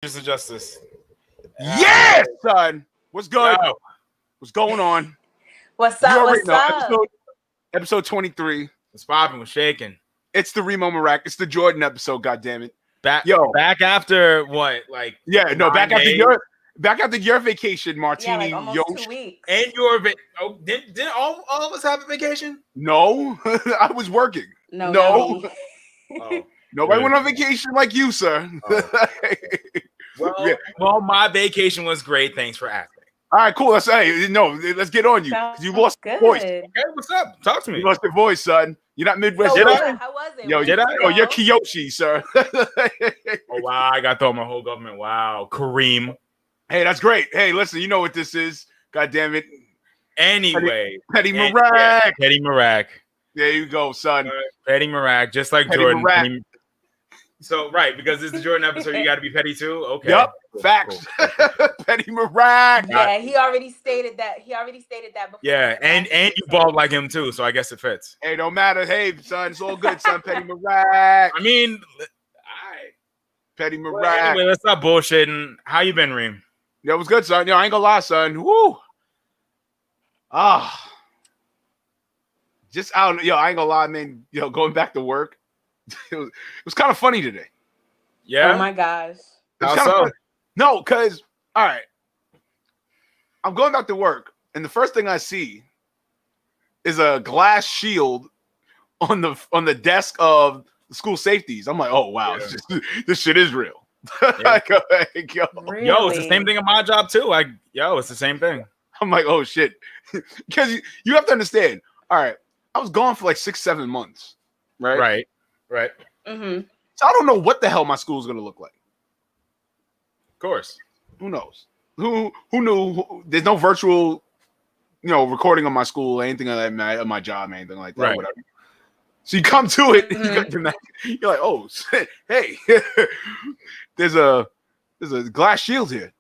Just adjust this. Yeah, son. What's good? Yo. What's going on? What's You up? already What's know. up? Episode 23. It's popping. We're shaking. It's the Remo Marac. It's the Jordan episode. God damn it. Back after what? Like back after days? your vacation, Martini. Yeah, like almost YOSH. 2 weeks. And your did all of us have a vacation? No, I was working. No. Oh, Nobody good. went on vacation like you, sir. Well, my vacation was great. Thanks for asking. All right, cool. Let's get on you because you lost your voice. Good. Okay, what's up? Talk to me. You lost your voice, son. You're not Midwest. So Did I? yeah, how was it? Yo, Did I? Oh, you're Kiyoshi, sir. Oh wow, I got to throw my whole government. Wow, Kareem. Hey, that's great. Hey, listen, you know what this is. God damn it. Anyway, Petty Marac. Petty Marac. There you go, son. Petty Marac, just like Petty Jordan. Marac. So right, because this is the Jordan episode, you got to be petty too. Okay. Yep. Cool, Facts. cool. Petty Marac. Yeah, he already stated that. Before. Yeah, and you bald like him too, so I guess it fits. Hey, don't matter. Hey, son, it's all good, son. Petty Marac. I mean, all right. Petty Marac. Well, anyway, let's stop bullshitting. How you been, Reem? Yeah, it was good, son. Yo, I ain't gonna lie, son. Woo. Just out. Yo, I ain't gonna lie, man. Yo, going back to work, it was kind of funny today. Yeah. Oh my gosh. How It's kinda so? funny. No, because all right, I'm going back to work, and the first thing I see is a glass shield on the desk of the school safeties. I'm like, oh wow, Yeah. this shit is real. Yeah. Really? Yo, it's the same thing in my job too. It's the same thing. I'm like, oh shit, because you have to understand. All right, I was gone for like 6-7 months, right? Right. Mm-hmm. So I don't know what the hell my school is gonna look like. Of course. Who knows? Who knew? There's no virtual, recording of my school, anything of that, of my job, anything like that, Right. whatever. So you come to it, Mhm. you're like, oh, hey, there's a glass shield here.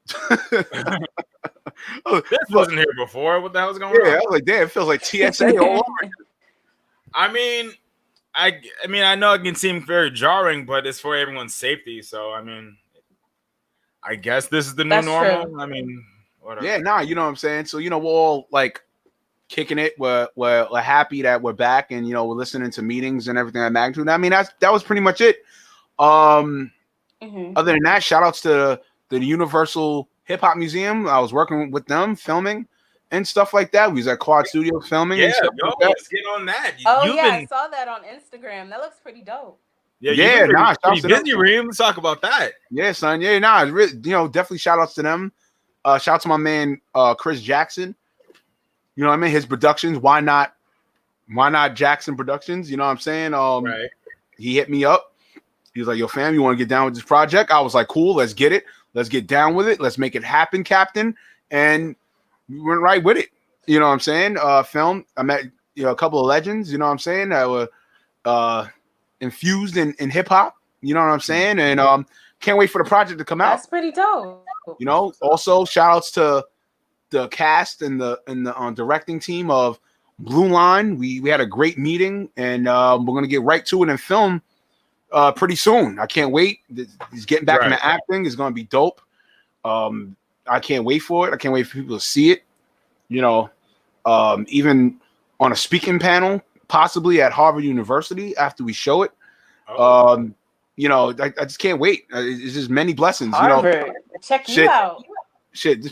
This wasn't here before. What the hell's going Yeah, I on? was like, damn, it feels like TSA all over. I mean, I know it can seem very jarring, but it's for everyone's safety. So I mean, I guess this is the new That's normal. true. I mean, whatever. Yeah, nah, you know what I'm saying. So we're all like kicking it. We're happy that we're back, and we're listening to meetings and everything at magnitude. I mean, that was pretty much it. Mm-hmm. Other than that, shout outs to the Universal Hip Hop Museum. I was working with them filming and stuff like that. We was at Quad Studio filming. Yeah, and stuff yo, like that. let's get on that. Oh You've yeah, been, I saw that on Instagram. That looks pretty dope. yeah, Yeah, you've been nah, pretty shouts to them. busy, Reem. Let's talk about that. Yeah, son. Yeah, nah, it's really, definitely shout outs to them. Shout out to my man Chris Jackson. You know what I mean? His productions. Why not Jackson Productions? You know what I'm saying? Right. He hit me up. He was like, yo, fam, you want to get down with this project? I was like, cool, let's get it. Let's get down with it. Let's make it happen, Captain. And we went right with it. You know what I'm saying? Film. I met a couple of legends, you know what I'm saying, that were infused in hip hop. You know what I'm saying? And can't wait for the project to come out. That's pretty dope. Also shout outs to the cast and the directing team of Blue Line. We had a great meeting, and we're gonna get right to it and film pretty soon. I can't wait. He's getting back into acting. It's gonna be dope. I can't wait for it. I can't wait for people to see it. Even on a speaking panel, possibly at Harvard University after we show it. Oh. I just can't wait. It's just many blessings. Harvard. Check shit. you out. Shit, this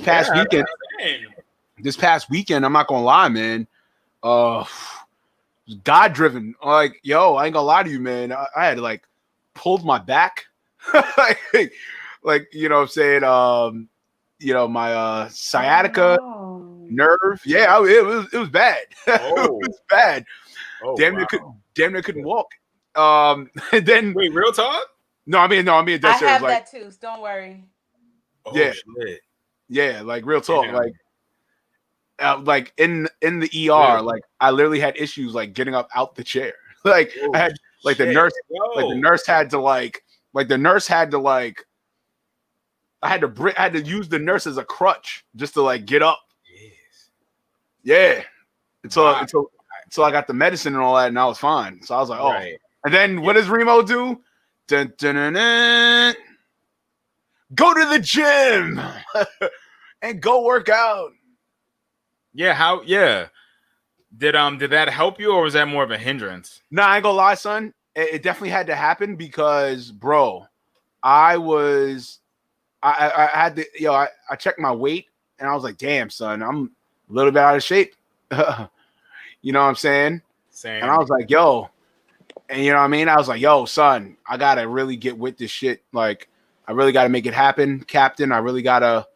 past weekend, I'm not gonna lie, man. God driven. Like, yo, I ain't gonna lie to you, man. I had like pulled my back. like, you know what I'm saying? My sciatica nerve. Yeah, it was bad. It was bad. Oh, damn near couldn't walk. And then wait, real talk? No, I mean dead I serious. have Like, that too, so don't worry. Oh, Yeah. shit. yeah, like real talk. Yeah. Like in the ER, like I literally had issues like getting up out the chair. Like I had like the nurse, like the nurse had to I had to use the nurse as a crutch just to like get up. Yes. Yeah. Until I got the medicine and all that, and I was fine. So I was like, oh. Right. And then what does Remo do? Dun, dun, dun, dun. go to the gym and go work out. Yeah, how? Yeah, did that help you, or was that more of a hindrance? Nah, I ain't gonna lie, son. It definitely had to happen because, bro, I was, I had to, I checked my weight and I was like, damn, son, I'm a little bit out of shape. You know what I'm saying? And I Same. was like, yo, and you know what I mean? I was like, yo, son, I gotta really get with this shit. Like, I really gotta make it happen, Captain. I really gotta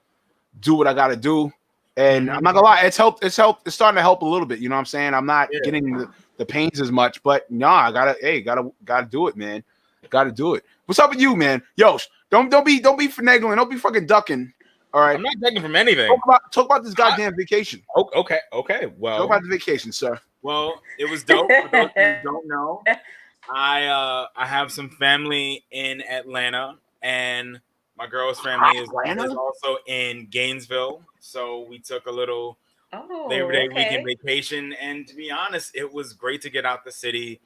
do what I gotta do. And I'm not gonna lie, it's helped. It's starting to help a little bit. You know what I'm saying? I'm not getting the pains as much, but nah, I gotta do it, man. Gotta do it. What's up with you, man? Yosh, don't be finagling. Don't be fucking ducking. All right. I'm not taking from anything. Talk about this goddamn vacation. Okay. Well, Talk about the vacation, sir. Well, it was dope. For those who don't know, I have some family in Atlanta, and my girl's family is also in Gainesville. So we took a little Labor Day weekend vacation, and to be honest, it was great to get out the city.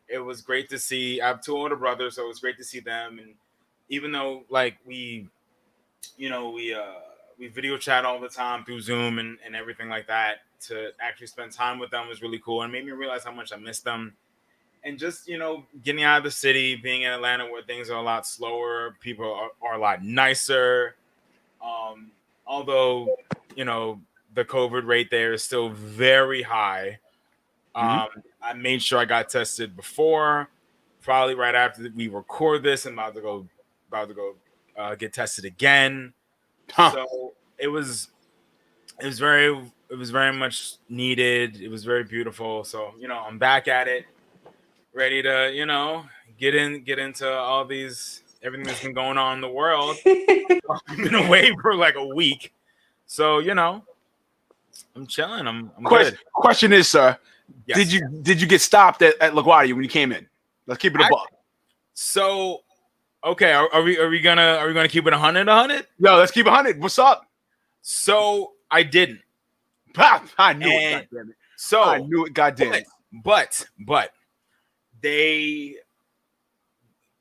It was great to see. I have two older brothers, so it was great to see them. And even though like we video chat all the time through Zoom and everything like that, to actually spend time with them was really cool and made me realize how much I missed them. And just, getting out of the city, being in Atlanta where things are a lot slower, people are a lot nicer. Although, the COVID rate there is still very high. I made sure I got tested before, probably right after we record this. I'm about to go get tested again. So it was very much needed. It was very beautiful. So, I'm back at it, ready to, get into all everything that's been going on in the world. I've been away for like a week. So, I'm chilling. I'm good. Question is, sir, yes. did you get stopped at LaGuardia when you came in? Let's keep it a buck. So, okay, are we gonna keep it 100? Yo, let's keep 100. What's up? So I didn't. I knew it. Goddamn it. So I knew it. Goddamn it. But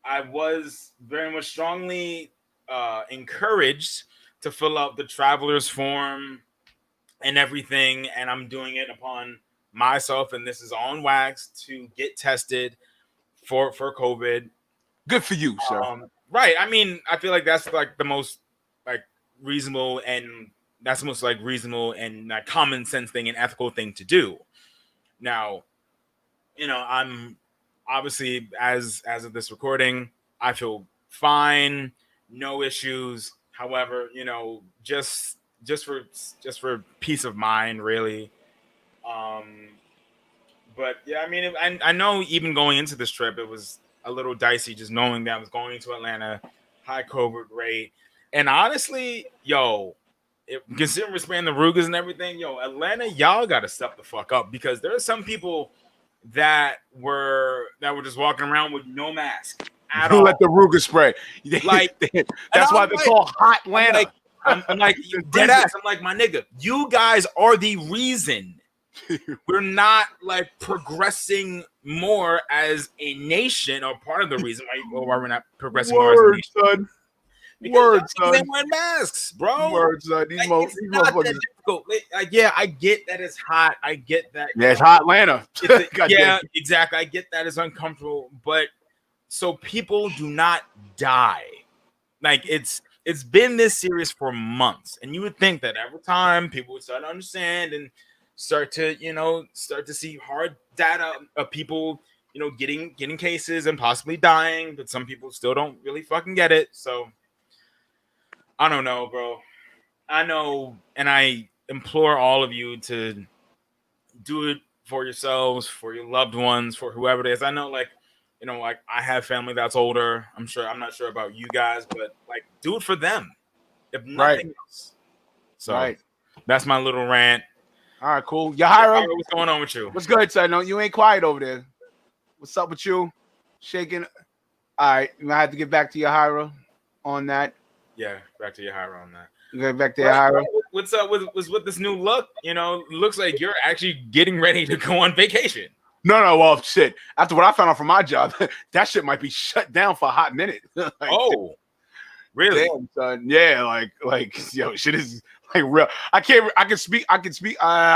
I was very much strongly encouraged to fill out the traveler's form and everything, and I'm doing it upon myself, and this is on wax to get tested for COVID. Good for you, sir. Right. I mean, I feel like that's like the most like reasonable and common sense thing and ethical thing to do. Now, I'm obviously as of this recording, I feel fine, no issues. However, just for peace of mind, really. But yeah, I mean, I know even going into this trip, it was a little dicey just knowing that I was going to Atlanta, high COVID rate. And honestly, considering we're spraying the Rugas and everything, Atlanta, y'all got to step the fuck up, because there are some people that were just walking around with no mask at all. Let the Ruga spray. Like, that's why they call hot Atlanta. I'm like dead ass. I'm like, my nigga, you guys are the reason we're not like progressing more as a nation, or part of the reason why we're not progressing more as a nation. Son. Because they wear masks, bro. Word, son. It's not that difficult. Yeah, I get that it's hot. I get that. Yeah, it's hot Atlanta. Yeah, exactly. I get that it's uncomfortable, but so people do not die. Like it's been this serious for months, and you would think that every time people would start to understand and start to see hard data of people, getting cases and possibly dying, but some people still don't really fucking get it. So I don't know, bro. I know, and I implore all of you to do it for yourselves, for your loved ones, for whoever it is. I know, like I have family that's older. I'm not sure about you guys, but like, do it for them, if nothing else. So that's my little rant. All right, cool. Yahira, what's going on with you? What's good, son? No, you ain't quiet over there. What's up with you? Shaking. All right, I have to get back to Yahira on that. Yeah, back to Yahira on that. Get back to Yahira. What's up with this new look? Looks like you're actually getting ready to go on vacation. No, well, shit. After what I found out from my job, that shit might be shut down for a hot minute. Really? Damn, son. Yeah, like yo, shit is like real. I can speak. I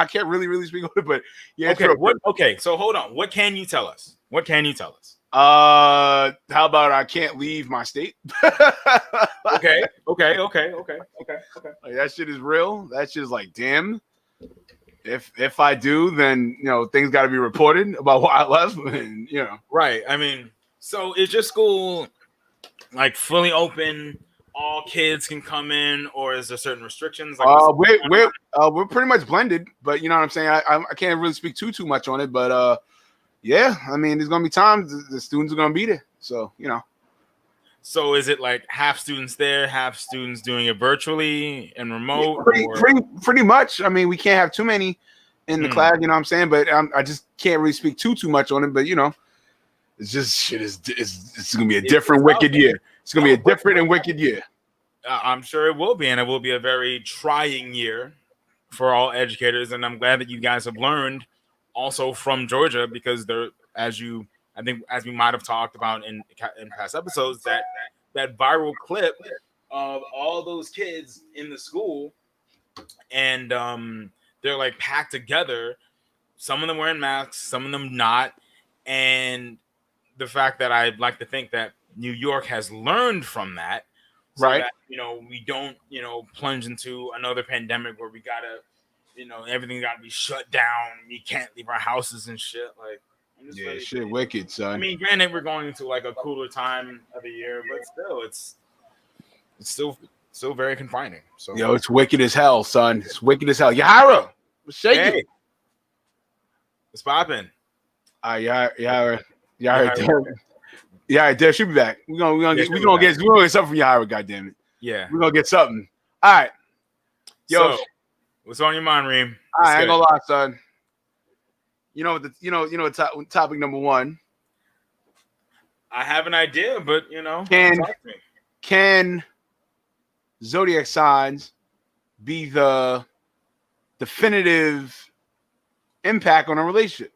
can't really speak on it, but yeah, it's Okay. real. Okay. So hold on. What can you tell us? What can you tell us? How about I can't leave my state? Okay. Okay. Like, that shit is real. That shit is like, damn. If I do, then things got to be reported about why I left, and Right. I mean, so is your school like fully open? All kids can come in, or is there certain restrictions? Like, we're pretty much blended, but you know what I'm saying. I can't really speak too much on it, but yeah, I mean, there's gonna be times the students are gonna be there, so so is it like half students there, half students doing it virtually and remote, pretty, or pretty much. I mean, we can't have too many in the class, you know what I'm saying, but I just can't really speak too much on it, but it's just shit it's gonna be a different wicked year. It's gonna be a different and wicked year. I'm sure it will be, and it will be a very trying year for all educators. And I'm glad that you guys have learned also from Georgia, because there, as we might have talked about in past episodes, that viral clip of all those kids in the school, and they're like packed together. Some of them wearing masks, some of them not, and the fact that I'd like to think that New York has learned from that. So Right. that, we don't, plunge into another pandemic where we gotta, everything gotta be shut down. We can't leave our houses and shit. Like, I'm just Yeah, ready shit, to, wicked, son. I mean, granted, we're going into like a cooler time of the year, but still, it's still very confining. So, Yo, it's wicked as hell, son. It's wicked as hell. Yahara, what's shaking? hey, it's popping. Yahara, there. She'll be back. We're gonna get something from Yahara. Goddamn it. Yeah, We're gonna get something. All right. Yo, so, what's on your mind, Reem? I ain't gonna lie, son. Topic number one. I have an idea, but talk to me. Can zodiac signs be the definitive impact on a relationship?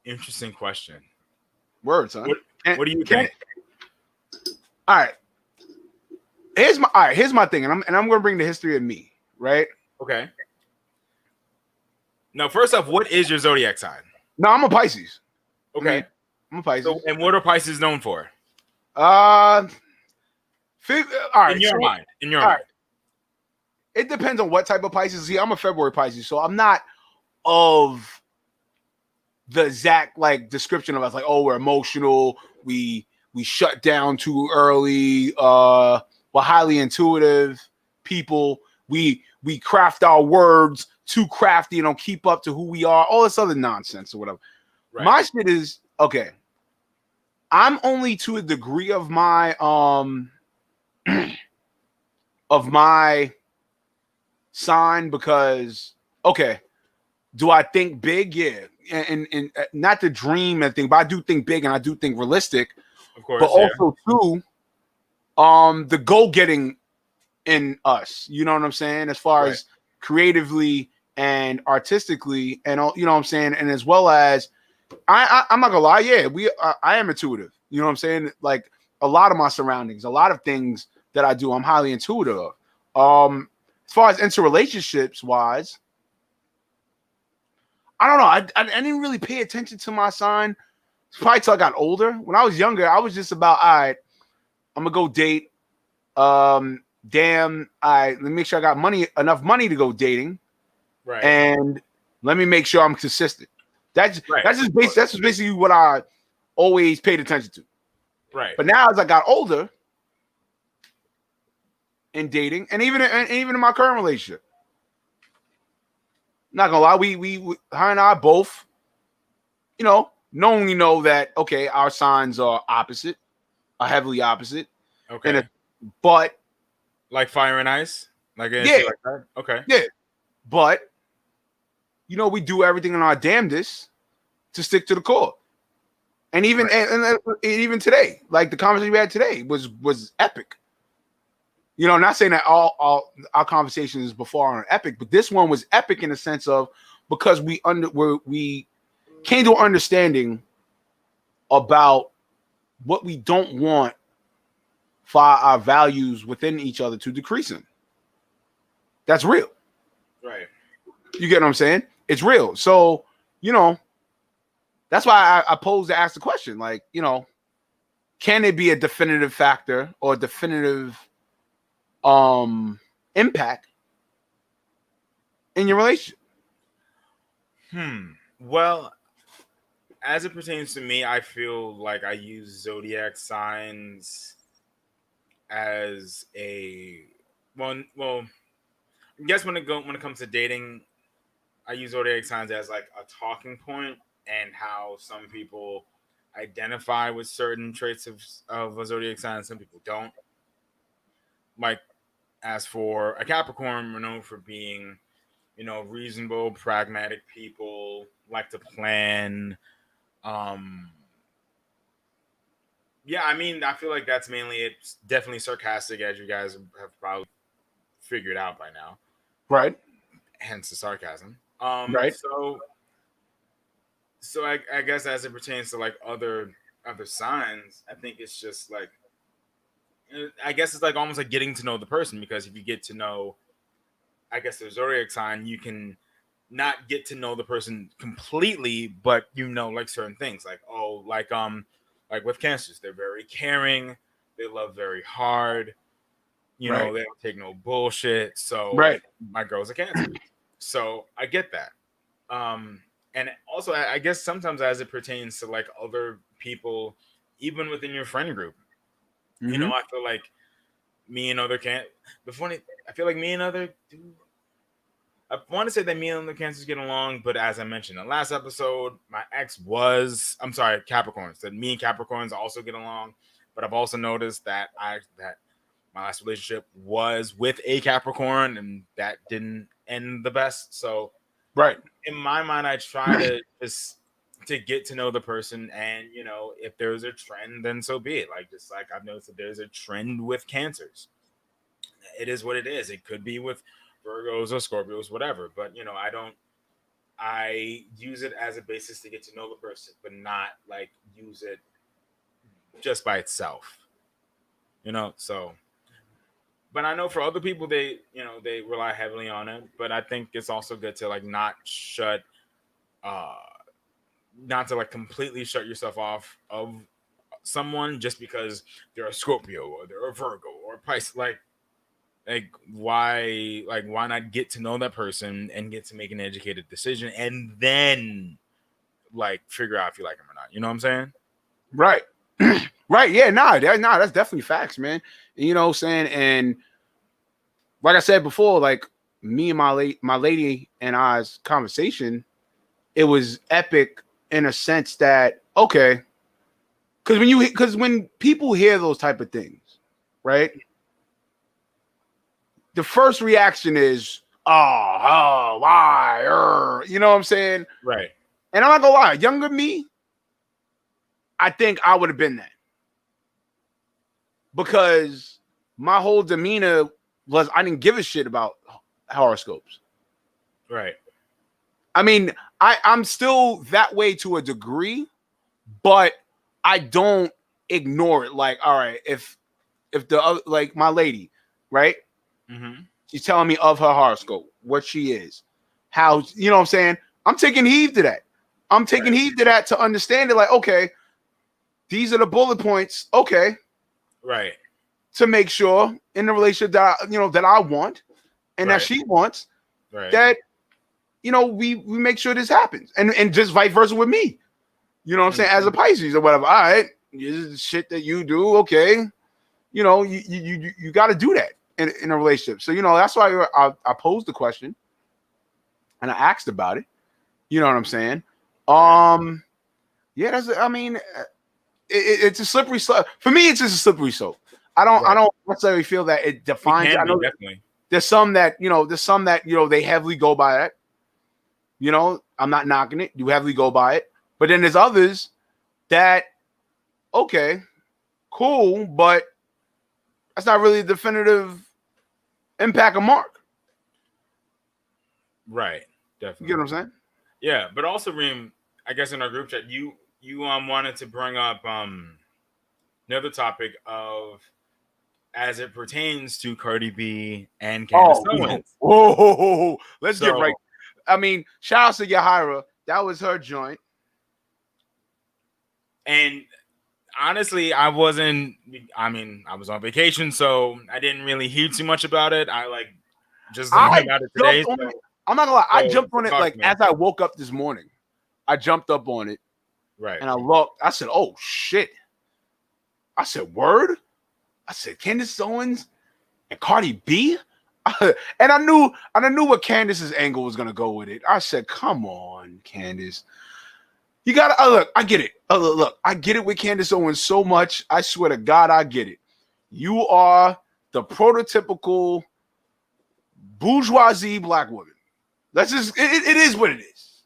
Interesting question. Words, son. What do you think? All right. Here's my thing, and I'm gonna bring the history of me, right? Okay. Now, first off, what is your zodiac sign? No, I'm a Pisces. Okay. I'm a Pisces. So, and what are Pisces known for? All right. In your mind. Right. It depends on what type of Pisces. See, I'm a February Pisces, so I'm not of the exact like description of us, like, oh, we're emotional, we shut down too early, we're highly intuitive people, we craft our words too crafty and don't keep up to who we are, all this other nonsense or whatever. Right. My shit is okay. I'm only to a degree of my sign, because okay, do I think big? Yeah. And not to dream and think, but I do think big and I do think realistic. Of course. But also too, the go-getting in us, you know what I'm saying? As far as creatively and artistically, and you know what I'm saying, and as well as I'm not gonna lie, yeah, I am intuitive. You know what I'm saying? Like a lot of my surroundings, a lot of things that I do, I'm highly intuitive of. As far as interrelationships wise, I don't know. I didn't really pay attention to my sign. It's probably till I got older. When I was younger, I was just about, all right, I'm gonna go date. Let me make sure I got enough money to go dating. Right. And let me make sure I'm consistent. That's just basically what I always paid attention to. Right. But now as I got older in dating, and even in my current relationship, not gonna lie, we her and I both, knowingly know that okay, our signs are opposite, are heavily opposite. Okay. But like fire and ice, like like that. Okay. Yeah, but we do everything in our damnedest to stick to the core. And even even today, like the conversation we had today was epic. Not saying that all our conversations before are epic, but this one was epic in the sense of because we came to an understanding about what we don't want for our values within each other to decreasing. That's real. Right. You get what I'm saying? It's real. So, that's why I pose to ask the question, like, can it be a definitive factor or a definitive impact in your relationship? Well, as it pertains to me, I feel like I use zodiac signs as a well. I guess when it comes to dating, I use zodiac signs as like a talking point, and how some people identify with certain traits of a zodiac sign, some people don't. Like, as for a Capricorn, we're known for being, reasonable, pragmatic people, like to plan. Um, yeah, I mean, I feel like that's mainly it. It's definitely sarcastic, as you guys have probably figured out by now. Right. Hence the sarcasm. Right. So I guess as it pertains to like other signs, I think it's just like, I guess it's like almost like getting to know the person, because if you get to know, I guess, the zodiac sign, you can not get to know the person completely, but like certain things, like, like with cancers, they're very caring, they love very hard, Right. they don't take no bullshit. So Right. my girl's a cancer, so I get that. And also, I guess sometimes as it pertains to like other people, even within your friend group, Mm-hmm. I feel like me and other can the funny I feel like me and other dude, I want to say that me and the cancers get along, but as I mentioned in the last episode, my ex was, I'm sorry, Capricorns, that me and Capricorns also get along. But I've also noticed that my last relationship was with a Capricorn, and that didn't end the best. So Right. in my mind, I try to just to get to know the person, and if there's a trend, then so be it. Like, just like I've noticed that there's a trend with cancers. It is what it is. It could be with Virgos or Scorpios, whatever. But I use it as a basis to get to know the person, but not like use it just by itself. So, but I know for other people, they rely heavily on it. But I think it's also good to like uh not to like completely shut yourself off of someone just because they're a Scorpio or they're a Virgo or a Pisces. Why not get to know that person and get to make an educated decision, and then like figure out if you like him or not. You know what I'm saying? Right. Right. Yeah. That's definitely facts, man. What I'm saying? And like I said before, like me and my lady and I's conversation, it was epic in a sense that, okay, because when people hear those type of things, right, the first reaction is, why, you know what I'm saying? Right. And I'm not gonna lie, younger me, I think I would have been that, because my whole demeanor was I didn't give a shit about horoscopes. Right. I mean, I'm still that way to a degree, but I don't ignore it. Like, all right, if the other, like my lady, right? Mm-hmm. She's telling me of her horoscope, what she is, how, you know what I'm saying? I'm taking heed to that. I'm taking heed to that to understand it. Like, okay, these are the bullet points. Okay. Right. To make sure in the relationship that that I want and that she wants, that we make sure this happens, and just vice versa with me. You know what I'm saying? As a Pisces or whatever. All right, this is shit that you do. Okay, you got to do that in a relationship. So that's why I posed the question and I asked about it. You know what I'm saying? Yeah, I mean, it's a slippery slope. For me, it's just a slippery slope. I don't necessarily feel that it defines it. I know definitely. There's some that they heavily go by that. I'm not knocking it. You heavily go by it. But then there's others that, okay, cool, but that's not really a definitive impact or mark. Right. Definitely. You get what I'm saying? Yeah, but also, Reem, I guess in our group chat, you wanted to bring up another topic of as it pertains to Cardi B and Candace Owens. Whoa, let's get So- right. I mean, shout out to Yahira. That was her joint. And honestly, I was on vacation, so I didn't really hear too much about it. I just learned about it today. jumped on it. I'm not gonna lie. I jumped on it talk like to me. as I woke up this morning. I jumped up on it Right. and I looked. I said, "Oh shit!" I said, "Word." I said, "Candace Owens and Cardi B," and I knew what Candace's angle was gonna go with it. I said, "Come on, Candace." You gotta look. I get it. Look, I get it with Candace Owens so much. I swear to God, I get it. You are the prototypical bourgeoisie black woman. That's just it is what it is.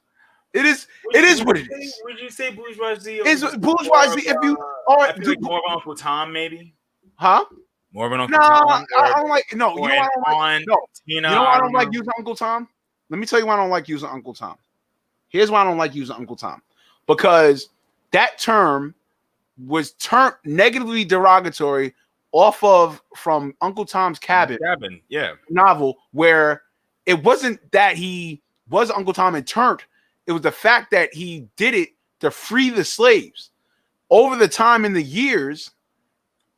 It is what it is. Would you say bourgeoisie? It's bourgeoisie. If you I feel like more of Uncle Tom, maybe. Huh? More of an Uncle No, Tom. I don't like. No, you know or why I don't like. Aunt No, Tina, you know why I don't like know. using Uncle Tom? Let me tell you why I don't like using Uncle Tom. Here's why I don't like using Uncle Tom. Because that term was turned negatively derogatory from Uncle Tom's Cabin Yeah. novel, where it wasn't that he was Uncle Tom and turned. It was the fact that he did it to free the slaves. Over the time in the years,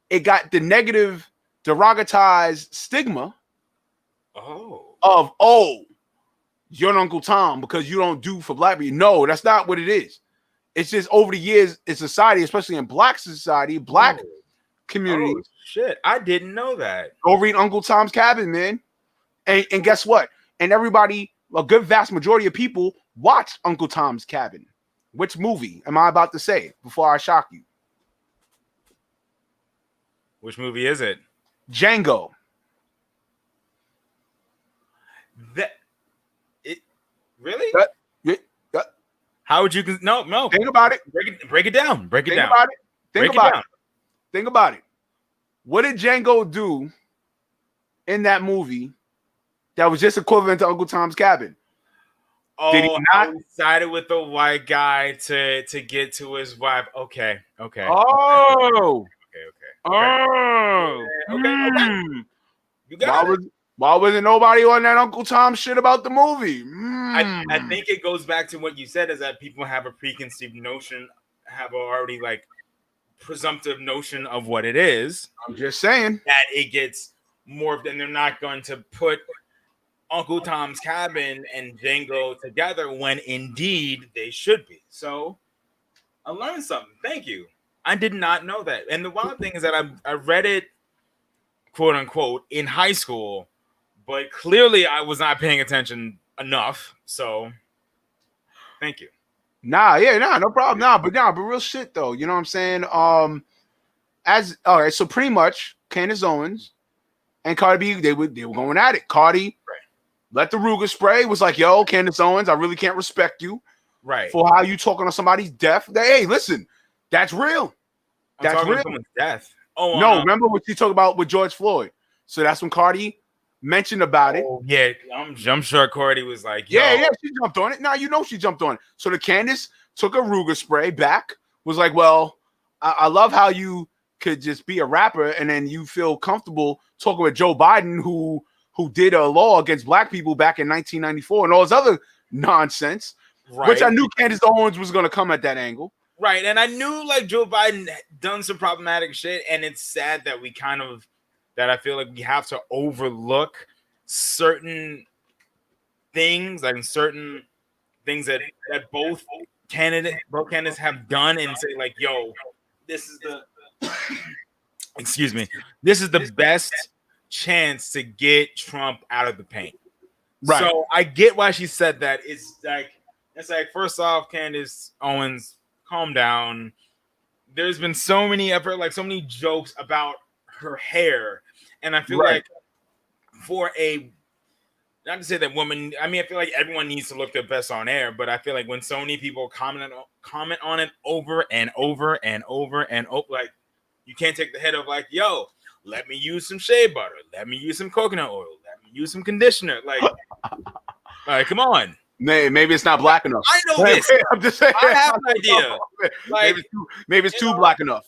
it got the negative derogatized stigma of, you're an Uncle Tom because you don't do for black people. No, that's not what it is. It's just over the years in society, especially in black society, black community. Oh, shit. I didn't know that. Go read Uncle Tom's Cabin, man. And guess what? And everybody, a good vast majority of people watch Uncle Tom's Cabin. Which movie am I about to say before I shock you? Which movie is it? Django. Really? Yeah. How would you? No. Think about it. Break it down. Break it Think down. about it. Break it down. Think about it. What did Django do in that movie that was just equivalent to Uncle Tom's Cabin? Did he not sided with the white guy to get to his wife? Okay. Oh. Okay. You got it. Why wasn't nobody on that Uncle Tom shit about the movie? I think it goes back to what you said, is that people have a preconceived notion, have already presumptive notion of what it is. I'm just saying that it gets morphed, and they're not going to put Uncle Tom's Cabin and Django together when indeed they should be. So I learned something. Thank you. I did not know that. And the wild thing is that I read it, quote unquote, in high school, but clearly I was not paying attention enough. So thank you. No problem. But real shit though. You know what I'm saying? All right, so pretty much Candace Owens and Cardi B, they were going at it. Cardi let the Ruger spray, was like, yo, Candace Owens, I really can't respect you for how you talking on somebody's death. Hey, listen, that's real. That's real. Someone's death. Oh no, remember what you talked about with George Floyd? So that's when Cardi mentioned about it. Yeah, I'm sure Cardi was like, yo. Yeah, she jumped on it. Now she jumped on it. So the Candace took a Ruger spray back, was like, well, I love how you could just be a rapper and then you feel comfortable talking with Joe Biden, who did a law against black people back in 1994 and all this other nonsense, which I knew Candace Owens was going to come at that angle. Right, and I knew Joe Biden done some problematic shit, and it's sad that I feel like we have to overlook certain things, certain things that both candidates have done, and say yo, this is the excuse me, this is the best chance to get Trump out of the paint. Right. So I get why she said that. It's first off, Candace Owens, calm down. There's been so many so many jokes about her hair, and I feel like for not to say that woman, I feel like everyone needs to look their best on air, but I feel like when so many people comment on it over and over and over and over, you can't take the head of yo, let me use some shea butter, let me use some coconut oil, let me use some conditioner. Come on. Maybe it's not black enough. I know this. I'm just saying. I have an idea. Maybe it's too black enough.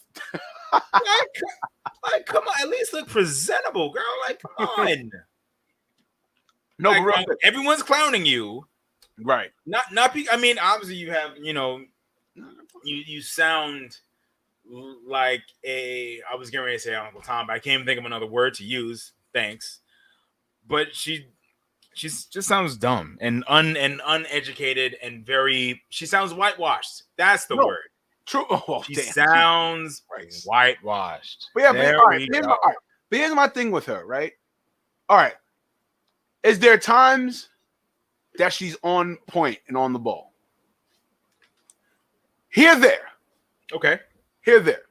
Like, come on, at least look presentable, girl. Like, come on. No, Like, but real quick. everyone's clowning you. Right. I mean, obviously you have, you sound like I was getting ready to say Uncle Tom, but I can't even think of another word to use. Thanks. But she just sounds dumb and uneducated and she sounds whitewashed. That's the word. True. Oh, She damn. sounds whitewashed. But yeah, There all right, we but go. here's my thing with her, right? All right. Is there times that she's on point and on the ball? Here, there. Okay. Here, there.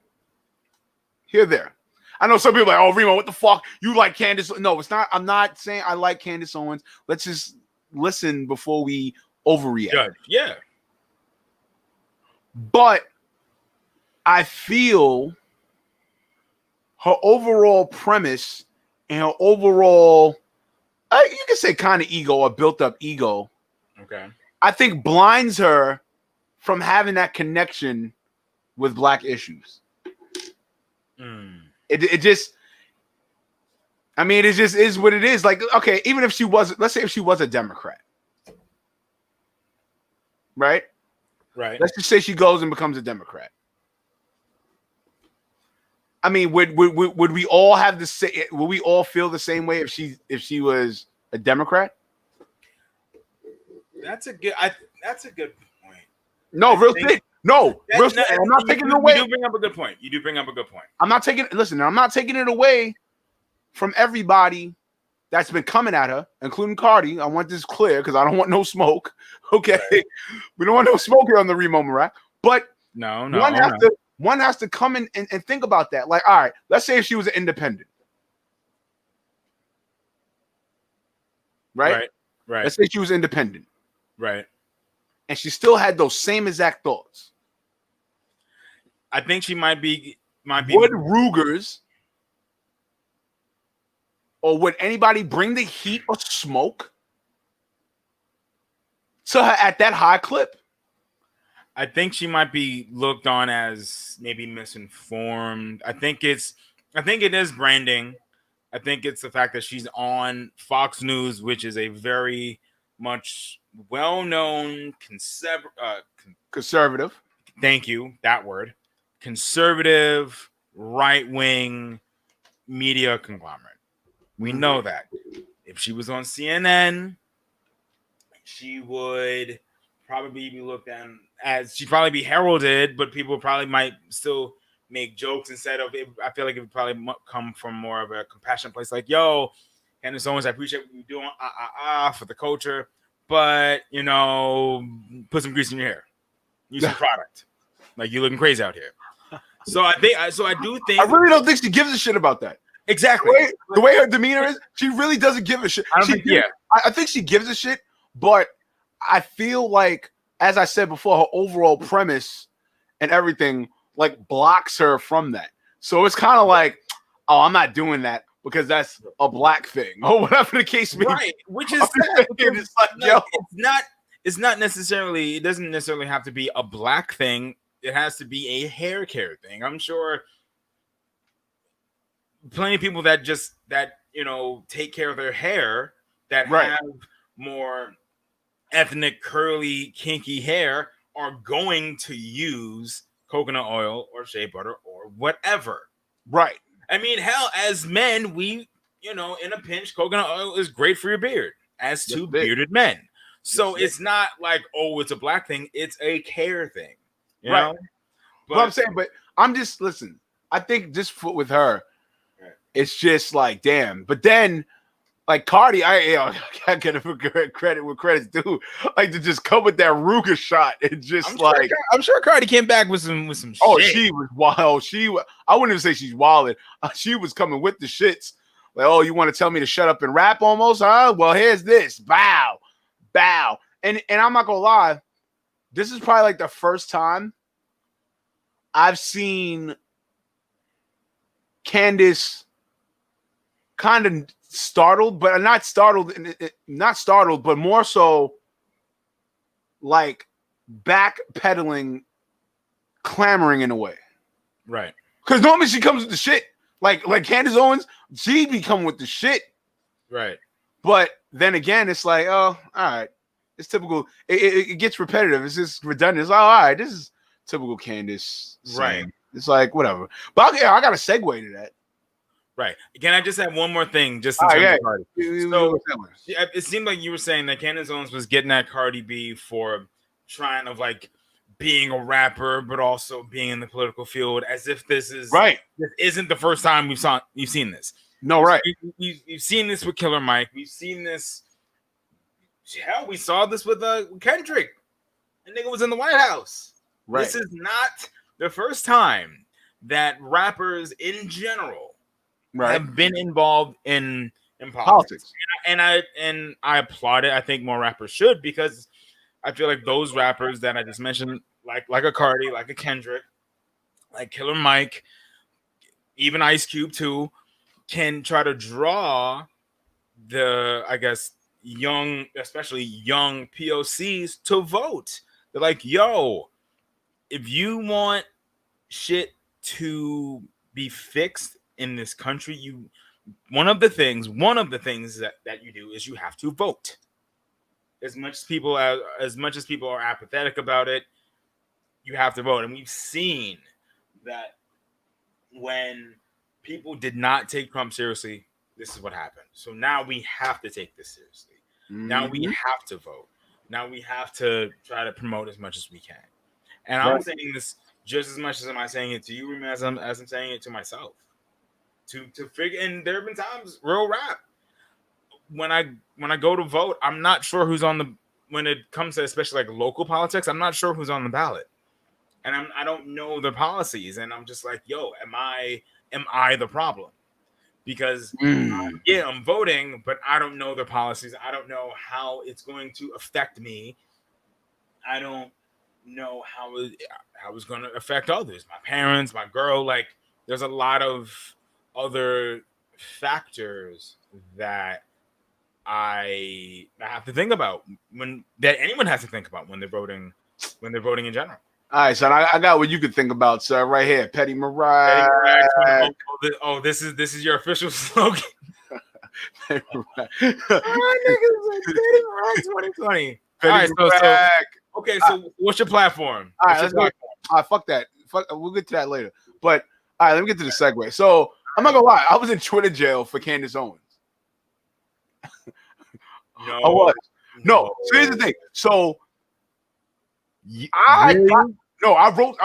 Here, there. I know some people are like, oh, Remo, what the fuck? You like Candace? No, it's not. I'm not saying I like Candace Owens. Let's just listen before we overreact. Judge. Yeah. But I feel her overall premise and her overall, you can say kind of ego or built up ego. Okay. I think blinds her from having that connection with black issues. It just, I mean, it just is what it is. Like, okay, even if she was, let's say if she was a Democrat, right? Right. Let's just say she goes and becomes a Democrat. I mean, would we all have the same? Would we all feel the same way if she was a Democrat? That's a good point. No, real quick. No, real quick. I'm not taking it away. You do bring up a good point. I'm not taking. Listen, I'm not taking it away from everybody that's been coming at her, including Cardi. I want this clear because I don't want no smoke. Okay, right. We don't want no smoke here on the Remo Marac. But one has to come in and think about that. Like, all right, let's say if she was an independent, right? Let's say she was independent, right? And she still had those same exact thoughts. I think she might be. Would Rugers or would anybody bring the heat or smoke to her at that high clip? I think she might be looked on as maybe misinformed. I think it is branding. I think it's the fact that she's on Fox News, which is a very much well-known conservative. Thank you, that word. Conservative, right-wing media conglomerate. We know that. If she was on CNN, she would probably be looked at as, she'd probably be heralded, but people probably might still make jokes instead of it. I feel like it would probably come from more of a compassionate place, like, yo, Candace Owens, I appreciate what you're doing for the culture, but, put some grease in your hair. Use some product. Like, you're looking crazy out here. So I do think. I really don't think she gives a shit about that. Exactly. The way her demeanor is, she really doesn't give a shit. I think she gives a shit, but I feel like, as I said before, her overall premise and everything like blocks her from that. So it's kind of like, oh, I'm not doing that because that's a black thing or whatever the case may be. Right. Which is sad. It's like, it's not necessarily, it doesn't necessarily have to be a black thing. It has to be a hair care thing. I'm sure plenty of people that take care of their hair that have more ethnic, curly, kinky hair are going to use coconut oil or shea butter or whatever. Right. I mean, hell, as men, we, in a pinch, coconut oil is great for your beard, as two bearded men. So it's not like, oh, it's a black thing. It's a care thing. You know? But I'm saying, listen, I think just with her, it's just like, damn. But then, like Cardi, I get credit where credit's due. Like to just come with that Ruger shot and just I'm sure Cardi came back with some shit. Oh, she was wild. I wouldn't even say she's wild. She was coming with the shits. Like, oh, you want to tell me to shut up and rap almost, huh? Well, here's this. Bow. And I'm not gonna lie, this is probably like the first time I've seen Candace kind of startled, but not startled, but more so like backpedaling, clamoring in a way. Right. Because normally she comes with the shit. Like Candace Owens, she be coming with the shit. Right. But then again, it's like, oh, all right. It's typical. It gets repetitive. It's just redundant. It's like, all right, this is typical Candace. Right. It's like, whatever. But I got a segue to that. Right. Can I just add one more thing just in Oh, terms yeah. of Cardi? So it seemed like you were saying that Candace Owens was getting at Cardi B for trying of like being a rapper, but also being in the political field, as if this isn't the first time you've seen this. No, right. You've seen this with Killer Mike. We've seen this. Hell, we saw this with Kendrick. The nigga was in the White House. Right. This is not the first time that rappers in general have been involved in politics. And I applaud it. I think more rappers should, because I feel like those rappers that I just mentioned, like a Cardi, like a Kendrick, like Killer Mike, even Ice Cube too, can try to draw the, I guess, young, especially young POCs to vote. They're like, yo, if you want shit to be fixed in this country, one of the things that you do is you have to vote. As much as people are apathetic about it, you have to vote. And we've seen that when people did not take Trump seriously, this is what happened. So now we have to take this seriously. Mm-hmm. Now we have to vote. Now we have to try to promote as much as we can. And I'm saying this just as much as am I saying it to you, as I'm saying it to myself. To figure, and there have been times, real rap, when I go to vote, I'm not sure who's on the, when it comes to especially like local politics, I'm not sure who's on the ballot. And I don't know the policies, and I'm just like, yo, am I the problem? Because I'm voting, but I don't know the policies. I don't know how it's going to affect me. I don't know how it's going to affect others, my parents, my girl. Like, there's a lot of other factors that I have to think about, that anyone has to think about when they're voting in general. All right, son. I got what you could think about, sir. Right here, Petty Mariah. This is your official slogan. Petty Mariah. Niggas, Petty Mariah 2020. All right, so what's your platform? All right, let's go. All right, fuck that. We'll get to that later. But all right, let me get to the segue. So I'm not gonna lie, I was in Twitter jail for Candace Owens. No, I was. No. So here's the thing. So I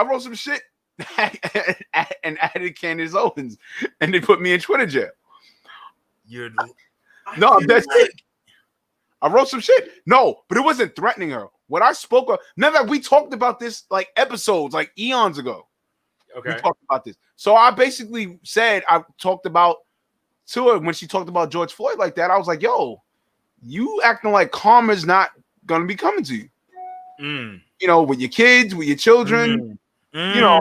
wrote some shit and added Candace Owens, and they put me in Twitter jail. No, that's it. I wrote some shit. No, but it wasn't threatening her. What I spoke of, remember we talked about this like episodes, like eons ago. Okay. We talked about this. So I basically said, I talked about to her when she talked about George Floyd like that. I was like, yo, you acting like karma's not going to be coming to you. You know, with your kids, with your children, you know,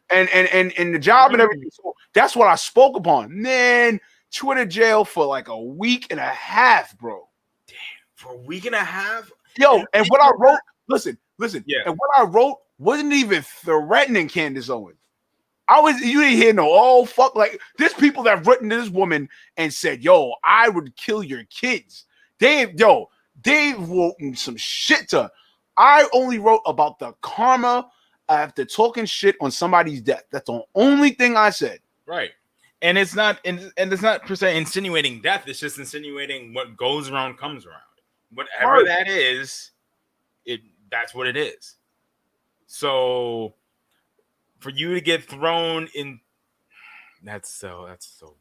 and the job and everything. So that's what I spoke upon. Man, Twitter jail for like a week and a half, bro. Damn, for a week and a half? Yo, and what I wrote, listen. Yeah. And what I wrote wasn't even threatening Candace Owens. You didn't hear no, fuck. Like, there's people that have written to this woman and said, yo, I would kill your kids. They've written some shit to her. I only wrote about the karma after talking shit on somebody's death. That's the only thing I said. Right. And it's not per se insinuating death. It's just insinuating what goes around comes around. Whatever that is, that's what it is. So for you to get thrown in, that's so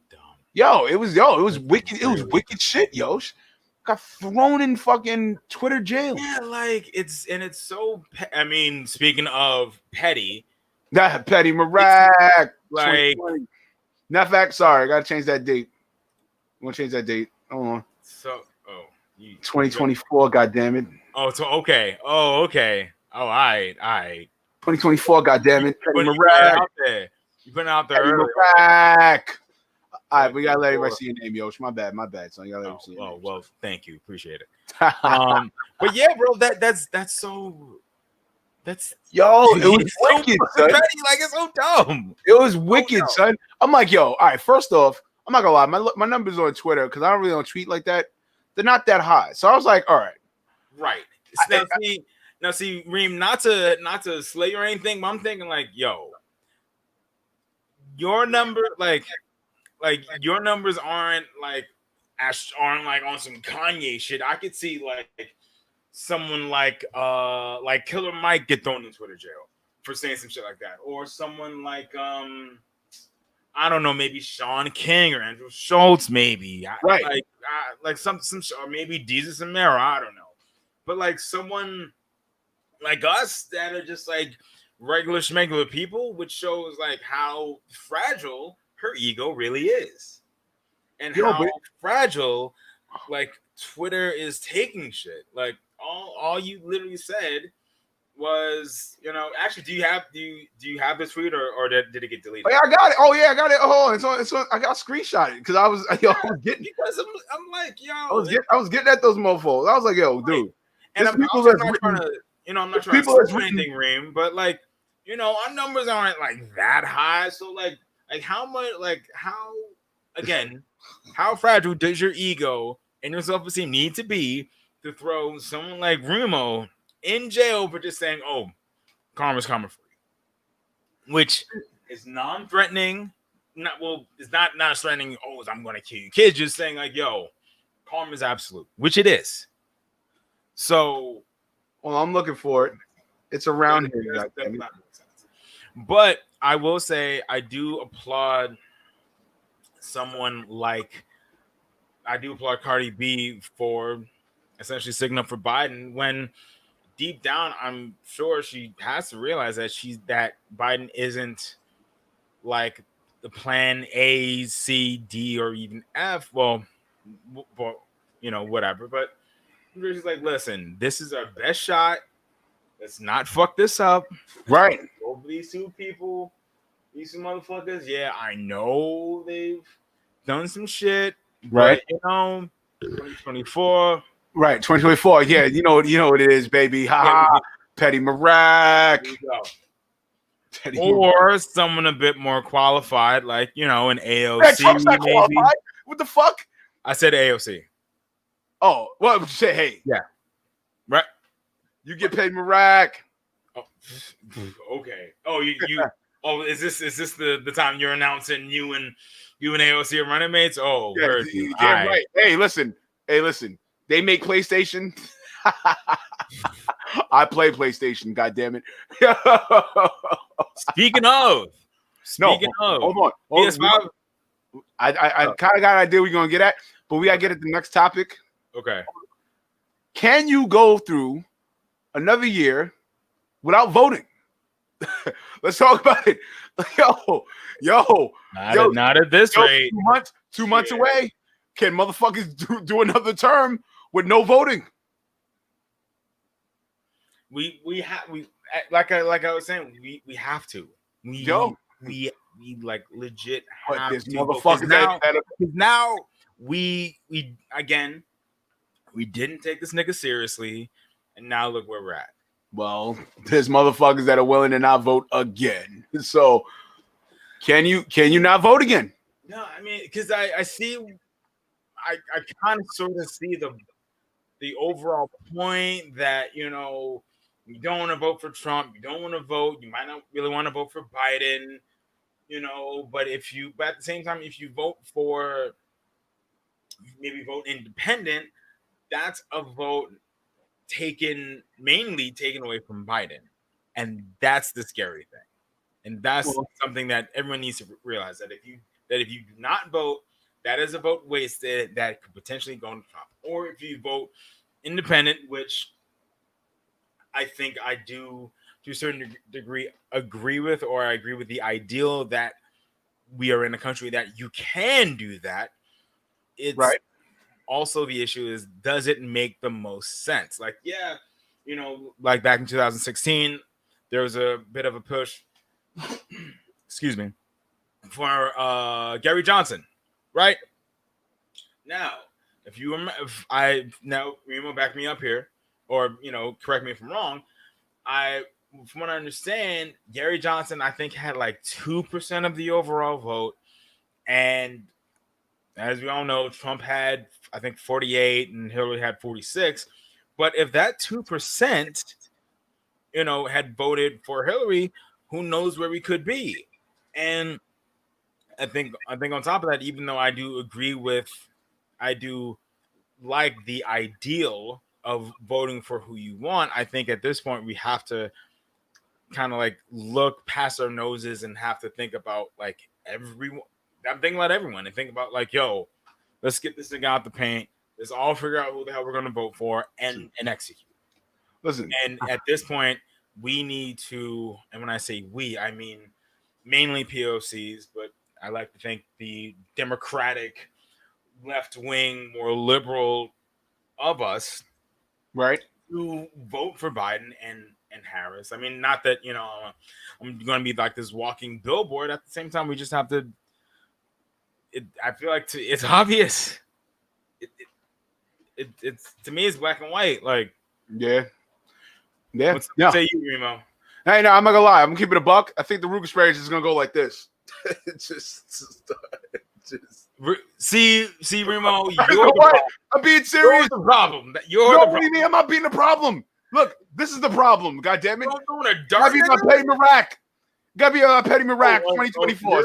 dumb. It was wicked. It was wicked shit, YOSH. Got thrown in fucking Twitter jail. Yeah, like it's so. I mean, speaking of petty, that Petty Mariah, like, not fact. Sorry, I gotta change that date. I'm gonna change that date. Hold on. So, 2024. Goddamn it. Oh, so okay. Oh, okay. Oh, all right. 2024. Goddamn it. Petty Mariah out there. You putting out there. Petty Mariah. All right, we gotta let everybody see your name, YOSH. My bad, son. You gotta let everybody see your name. Well, thank you, appreciate it. But yeah, bro, that's so. That's Yo, it was it's so wicked, son. petty, like it's so dumb. It was wicked, son. I'm like, yo, all right. First off, I'm not gonna lie, my numbers on Twitter because I don't really don't tweet like that. They're not that high, so I was like, all right, Right. I- Now see, Reem, not to slay you or anything, but I'm thinking like, yo, your number, like your numbers aren't like on some Kanye shit. I could see like someone like Killer Mike get thrown in Twitter jail for saying some shit like that, or someone like I don't know, maybe Sean King or Andrew Schultz, maybe right. like some or maybe Jesus and Mero, I don't know, but like someone like us that are just like regular schmegular people, which shows like how fragile her ego really is, and Yo, how but fragile like Twitter is taking shit. Like all you literally said was, actually, do you have this tweet or did it get deleted? oh, yeah, I got it. Oh yeah, I got it. Oh, it's on. I got screenshotted because I was yo, I was getting, Because I'm like, yo, I was getting at those mofos. I was like, yo, dude, and there's I'm people also that's not trying written, to, I'm not trying to people that's say written. anything, Reem, but like, our numbers aren't like that high. So like how much, like how, again, how fragile does your ego and your self-esteem need to be to throw someone like Remo in jail for just saying, "Oh, karma's coming for you," which is non-threatening. It's not threatening. Oh, I'm going to kill you. Kids just saying like, "Yo, karma is absolute," which it is. So, Well, I'm looking for it. It's around here. But I will say I do applaud someone like Cardi B for essentially sticking up for Biden when deep down I'm sure she has to realize that Biden isn't like the plan A, C, D, or even F. Well, whatever. But she's like, listen, this is our best shot. Let's not fuck this up. Right. Over these two people, these two motherfuckers. Yeah, I know they've done some shit, Right. but 2024. Right. 2024. Yeah, you know what it is, baby. Ha ha. Petty Marac. Or someone a bit more qualified, like an AOC. Trump's not maybe. qualified. What the fuck? I said AOC. Oh, what would you say? Hey, yeah, right. You get paid, Marac. Oh, okay. Oh, you. Oh, is this the time you're announcing you and AOC are running mates? Oh, yeah, heard you. Damn right. Hey, listen. They make PlayStation. I play PlayStation. God damn it. Speaking of, hold on. PS5. I kind of got an idea we're gonna get at, but we gotta get at the next topic. Okay. Can you go through another year without voting? Let's talk about it. Not at this rate. 2 months away. Can motherfuckers do another term with no voting? We like I was saying, we have to. We like legit have there's to. Motherfuckers now we again, we didn't take this nigga seriously, and now look where we're at. Well, there's motherfuckers that are willing to not vote again. So can you not vote again? No, I mean, because I see, I kind of sort of see the overall point that you don't want to vote for Trump, you don't want to vote, you might not really want to vote for Biden, but at the same time, if you vote for, maybe vote independent, that's a vote mainly taken away from Biden, and that's the scary thing, and that's something that everyone needs to realize, that if you do not vote, that is a vote wasted that could potentially go to Trump. Or if you vote independent, which I think I do to a certain degree agree with, or I agree with the ideal that we are in a country that you can do that. It's right. Also, the issue is, does it make the most sense? Like, yeah, like back in 2016, there was a bit of a push, excuse me, for Gary Johnson, right? Now, if you remember, Remo, back me up here, or correct me if I'm wrong. from what I understand, Gary Johnson, I think, had like 2% of the overall vote. And as we all know, Trump had, I think, 48 and Hillary had 46. But if that 2%, had voted for Hillary, who knows where we could be? And I think on top of that, even though I do like the ideal of voting for who you want, I think at this point we have to kind of like look past our noses and have to think about like everyone. I'm thinking about everyone and think about like, yo, let's get this thing out the paint. Let's all figure out who the hell we're going to vote for and execute. Listen, And at this point, we need to, and when I say we, I mean mainly POCs, but I like to think the Democratic, left wing, more liberal of us, right? to vote for Biden and Harris. I mean, not that I'm going to be like this walking billboard. At the same time, we just have to. I feel like it's obvious. It's to me, it's black and white. Like, Yeah. What say you, Remo? Hey, no, I'm not gonna lie. I'm gonna keep it a buck. I think the Ruger spray is just gonna go like this. See, Remo, I'm being serious. You're the problem. What do you mean? I'm not being the problem. Look, this is the problem. God damn it! Gotta be my Petty Mirac. Gotta be Petty Mirac 2024.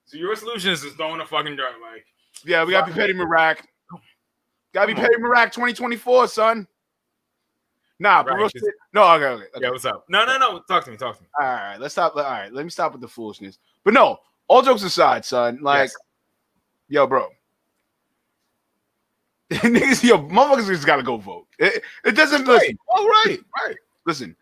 So your solution is just throwing a fucking dirt, like. Yeah, we gotta be Petty Mirac. Gotta be Petty Mirac 2024, son. Nah, but real shit. No, okay. Yeah, what's up? No. Talk to me. All right, let's stop. All right, let me stop with the foolishness. But no, all jokes aside, son. Like, yo, bro. Niggas, motherfuckers just gotta go vote. It doesn't. Listen. All right. Listen.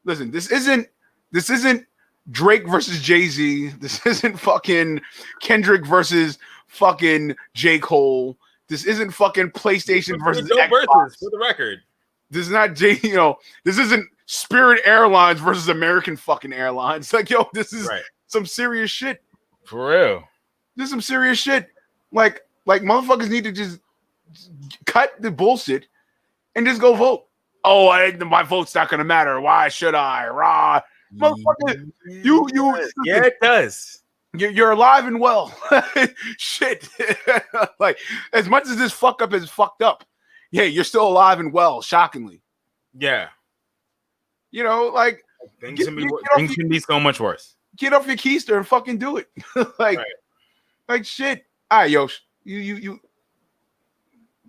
This isn't Drake versus Jay-Z. This isn't fucking Kendrick versus fucking J. Cole. This isn't fucking PlayStation versus Xbox. For the record. This is not this isn't Spirit Airlines versus American fucking Airlines. Like, yo, this is some serious shit. For real. This is some serious shit. Like motherfuckers need to just cut the bullshit and just go vote. Oh, my vote's not gonna matter. Why should I? Rah. Motherfucker, you yeah, it does. You're alive and well. Shit. Like, as much as this fuck up is fucked up, yeah, you're still alive and well, shockingly. Yeah. Like, things can be so much worse. Get off your keister and fucking do it. Like shit. All right, Yosh. You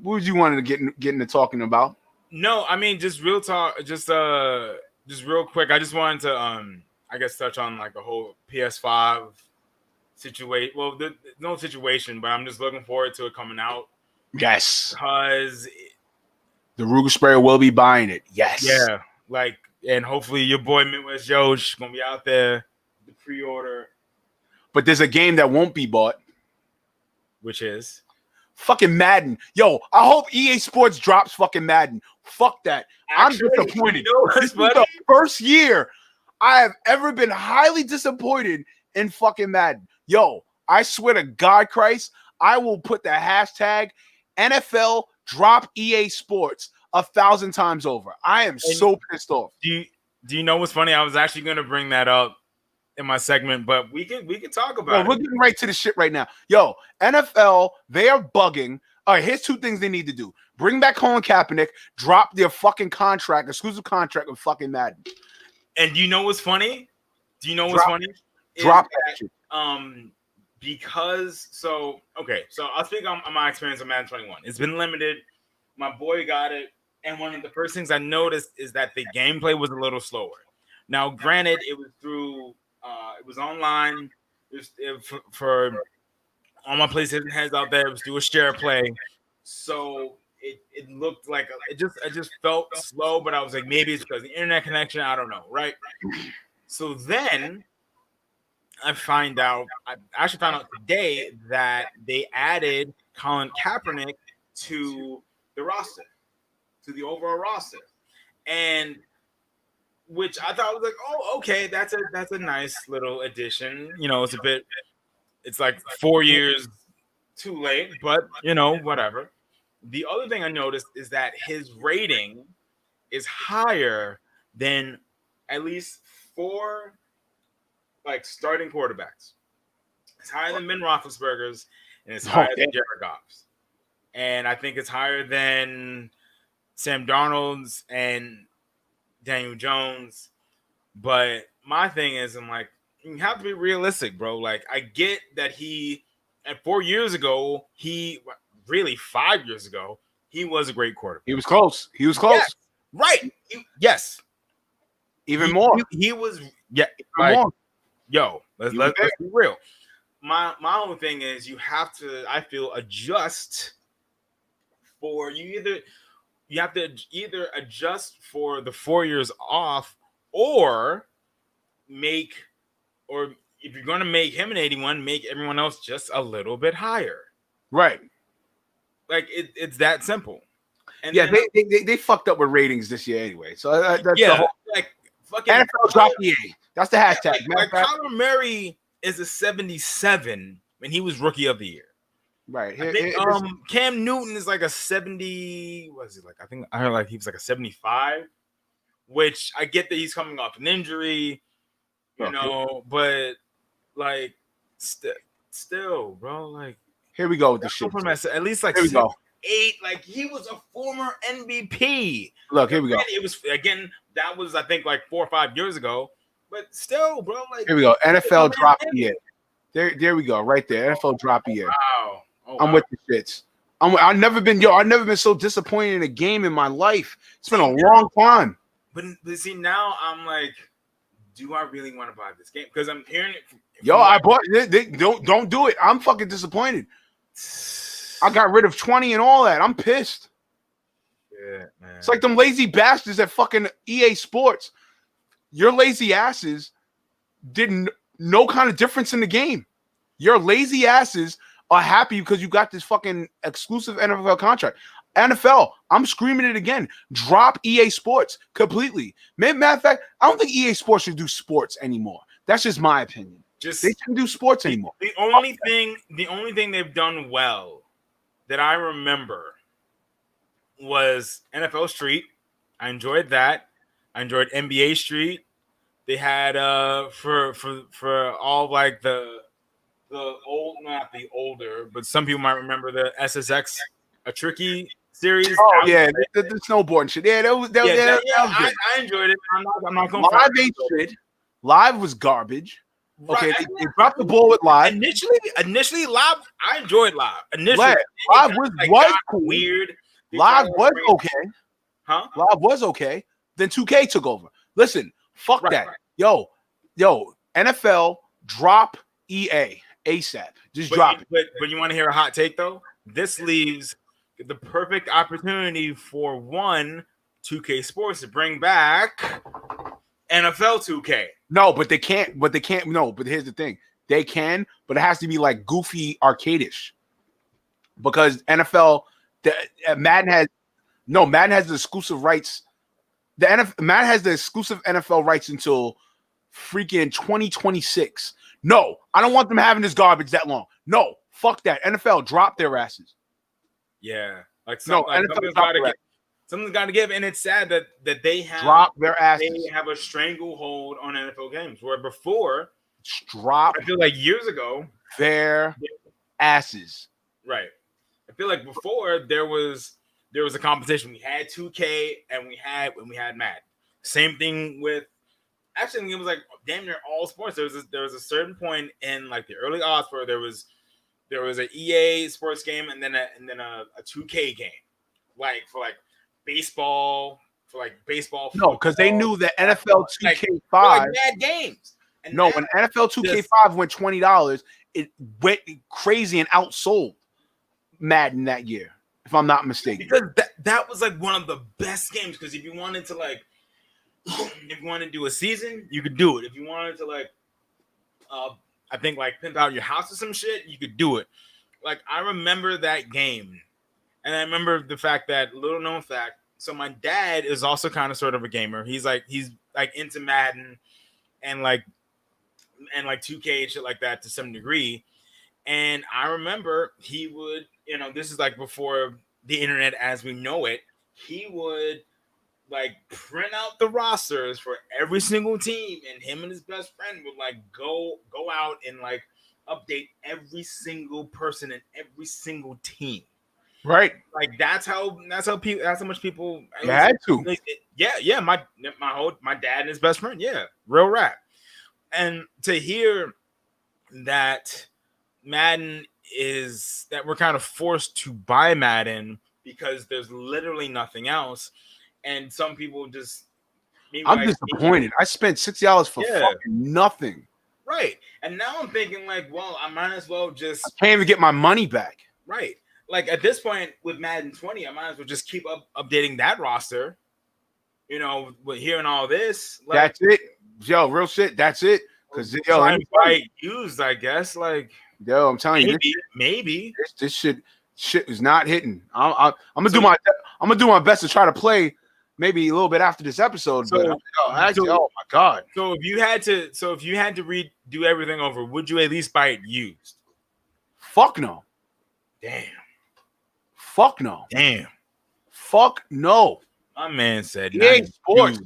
what would you want to get into talking about? No, I mean, just real talk, just real quick. I just wanted to I guess touch on like the whole PS5 situation. Well, no situation, but I'm just looking forward to it coming out. Yes. Because the Ruger sprayer will be buying it. Yes. Yeah. Like, and hopefully your boy Midwest YOSH gonna be out there, the pre-order. But there's a game that won't be bought. Which is? Fucking Madden. Yo, I hope EA Sports drops fucking Madden. Fuck that. Actually, I'm disappointed. This is the first year I have ever been highly disappointed in fucking Madden. Yo, I swear to God Christ, I will put the hashtag NFL drop EA Sports 1,000 times over. I am so pissed off. Do you know what's funny? I was actually going to bring that up in my segment, but we can talk about it. We're getting right to the shit right now. Yo, NFL, they are bugging. All right, here's two things they need to do. Bring back Colin Kaepernick, drop their fucking contract, exclusive contract with fucking Madden. And do you know what's funny? Drop that shit. Because so I'll speak on my experience on Madden 21. It's been limited. My boy got it, and one of the first things I noticed is that the gameplay was a little slower. Now, granted, it was through it was online. For all my PlayStation heads out there, it was through a share play. So it looked like it just felt slow, but I was like, maybe it's because of the internet connection. I don't know, right? So then I actually found out today that they added Colin Kaepernick to the roster, to the overall roster, and which I thought was like, oh, okay, that's a nice little addition. It's like 4 years too late, but whatever. The other thing I noticed is that his rating is higher than at least 4 like starting quarterbacks. It's higher than Ben Roethlisberger's, and it's higher than Jared Goff's. And I think it's higher than Sam Darnold's and Daniel Jones. But my thing is, I'm like, you have to be realistic, bro. Like, I get that at 4 years ago, really 5 years ago, he was a great quarterback. He was close. He was close. Yes, right. Yes. Even more. He was, yeah. Like, More. Yo, let's be real. My whole thing is you have to, I feel, adjust for you have to either adjust for the 4 years off or if you're going to make him an 81, make everyone else just a little bit higher. Right. Like it's that simple. And yeah, they fucked up with ratings this year anyway. So that's the whole, like fucking NFL drop EA. That's the hashtag. Like Kyler Murray is a 77 when he was rookie of the year. Right. I think, Cam Newton is like a 70. What is he like? I think I heard like he was like a 75, which I get that he's coming off an injury, you know, but like still, bro, like here we go with the shit. At least like 6, 8, like he was a former MVP. Look, here we go. It was again, that was I think like 4 or 5 years ago, but still, bro, like here we go. NFL drop EA. There we go, right there. NFL drop EA. Wow. I'm with the shits. I've never been so disappointed in a game in my life. It's been a long time. But see, now I'm like, do I really want to buy this game? Because I'm hearing it. I bought it. Don't do it. I'm fucking disappointed. I got rid of 20 and all that. I'm pissed. Yeah, man. It's like them lazy bastards at fucking EA Sports. Your lazy asses did no kind of difference in the game. Your lazy asses are happy because you got this fucking exclusive NFL contract. NFL, I'm screaming it again. Drop EA Sports completely. Matter of fact, I don't think EA Sports should do sports anymore. That's just my opinion. They shouldn't do sports anymore. The only thing they've done well that I remember was NFL Street. I enjoyed that. I enjoyed NBA Street. They had for all like the old, not the older, but some people might remember the SSX, a tricky series. Oh yeah, the snowboarding shit. Yeah, that was good. I enjoyed it. I'm not going to Live ain't shit. Live was garbage. Okay, right. They dropped the ball with Live. Initially, Live, I enjoyed Live. Live was cool. Weird. Live was okay. Huh? Live was okay. Then 2K took over. Listen, fuck that. Right. Yo, NFL, drop EA ASAP. Just drop it. But you want to hear a hot take though? This leaves the perfect opportunity for 2K Sports to bring back NFL 2K. No, but they can't. No, but here's the thing: they can, but it has to be like goofy arcade-ish. Because NFL, Madden has the exclusive rights. Madden has the exclusive NFL rights until freaking 2026. No, I don't want them having this garbage that long. No, fuck that. NFL, drop their asses. Yeah, NFL something's got to give, and it's sad that they have drop their asses. They have a stranglehold on NFL games where before drop. I feel like years ago their asses. Right. I feel like before there was a competition. We had 2K and we had Madden. Same thing with. Actually, it was like damn near all sports. There was a certain point in like the early odds where there was an EA sports game and then a 2K game, like for baseball. No, because they knew that NFL 2K5 bad games. And no, when NFL 2K5 went $20, it went crazy and outsold Madden that year, if I'm not mistaken. Because that was like one of the best games. Because if you wanted to if you wanted to do a season, you could do it. If you wanted to I think pimp out your house or some shit, you could do it. Like I remember that game, and I remember the fact that little known fact. So my dad is also kind of sort of a gamer. He's into Madden and 2K and shit like that to some degree. And I remember he would, this is like before the internet as we know it. He would like print out the rosters for every single team, and him and his best friend would like go out and like update every single person in every single team. Right. Like that's how people, that's how much people You had to. yeah, my dad and his best friend, yeah, real rap. And to hear that Madden is that we're kind of forced to buy Madden because there's literally nothing else, and some people just maybe I'm like disappointed. I spent $60 for Yeah. fucking nothing. right. And now I'm thinking like, well, I might as well I just can't even get my money back. right. Like at this point with Madden 20, I might as well just keep updating that roster. You know, with hearing all this, like That's it. Yo, real shit. That's it. Because yo, try to buy it used, I guess. Like I'm telling you, maybe. this shit is not hitting. I'm gonna do my best to try to play maybe a little bit after this episode. But oh my god. So if you had to redo everything over, would you at least buy it used? Fuck no. Damn. Fuck no. Damn. Fuck no. My man said EA Sports.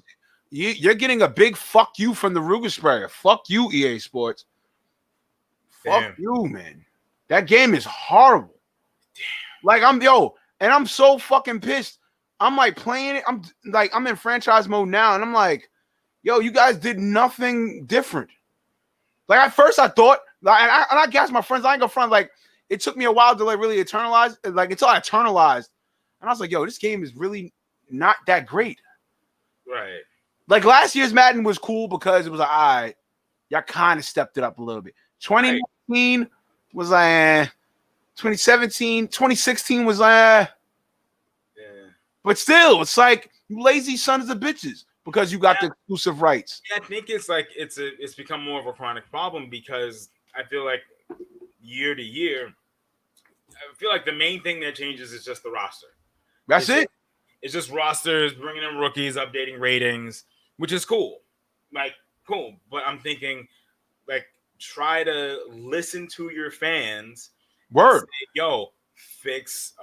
You're getting a big fuck you from the Ruger sprayer. Fuck you, EA Sports. Fuck you, man. That game is horrible. Damn. Like and I'm so fucking pissed. I'm like playing it. I'm in franchise mode now, and I'm like, yo, you guys did nothing different. Like at first I thought, like, and I guess my friends, I ain't gonna front, like it took me a while to like really internalize, like until I internalized, and I was like, yo, this game is really not that great. Right. Like last year's Madden was cool because it was like, all right, y'all kind of stepped it up a little bit. 2019 was like 2017, 2016 was like but still, it's like you lazy sons of bitches because you got the exclusive rights. Yeah, I think it's like it's become more of a chronic problem because I feel like year to year, I feel like the main thing that changes is just the roster. That's it. It's just rosters, bringing in rookies, updating ratings, which is cool. Like, cool. But I'm thinking, like, try to listen to your fans. Word. Say, yo, fix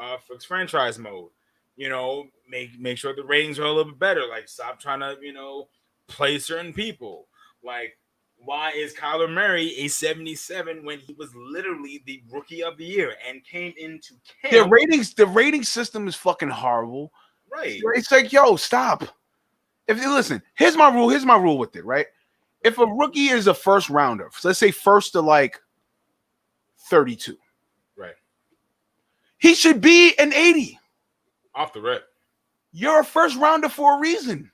franchise mode. You know, make sure the ratings are a little bit better. Like, stop trying to, play certain people. Like, why is Kyler Murray a 77 when he was literally the rookie of the year and came into camp? The rating system is fucking horrible. Right. It's like, yo, stop. If you listen, here's my rule with it, right? If a rookie is a first rounder, so let's say first to like 32. Right. He should be an 80. Off the rip. You're a first rounder for a reason.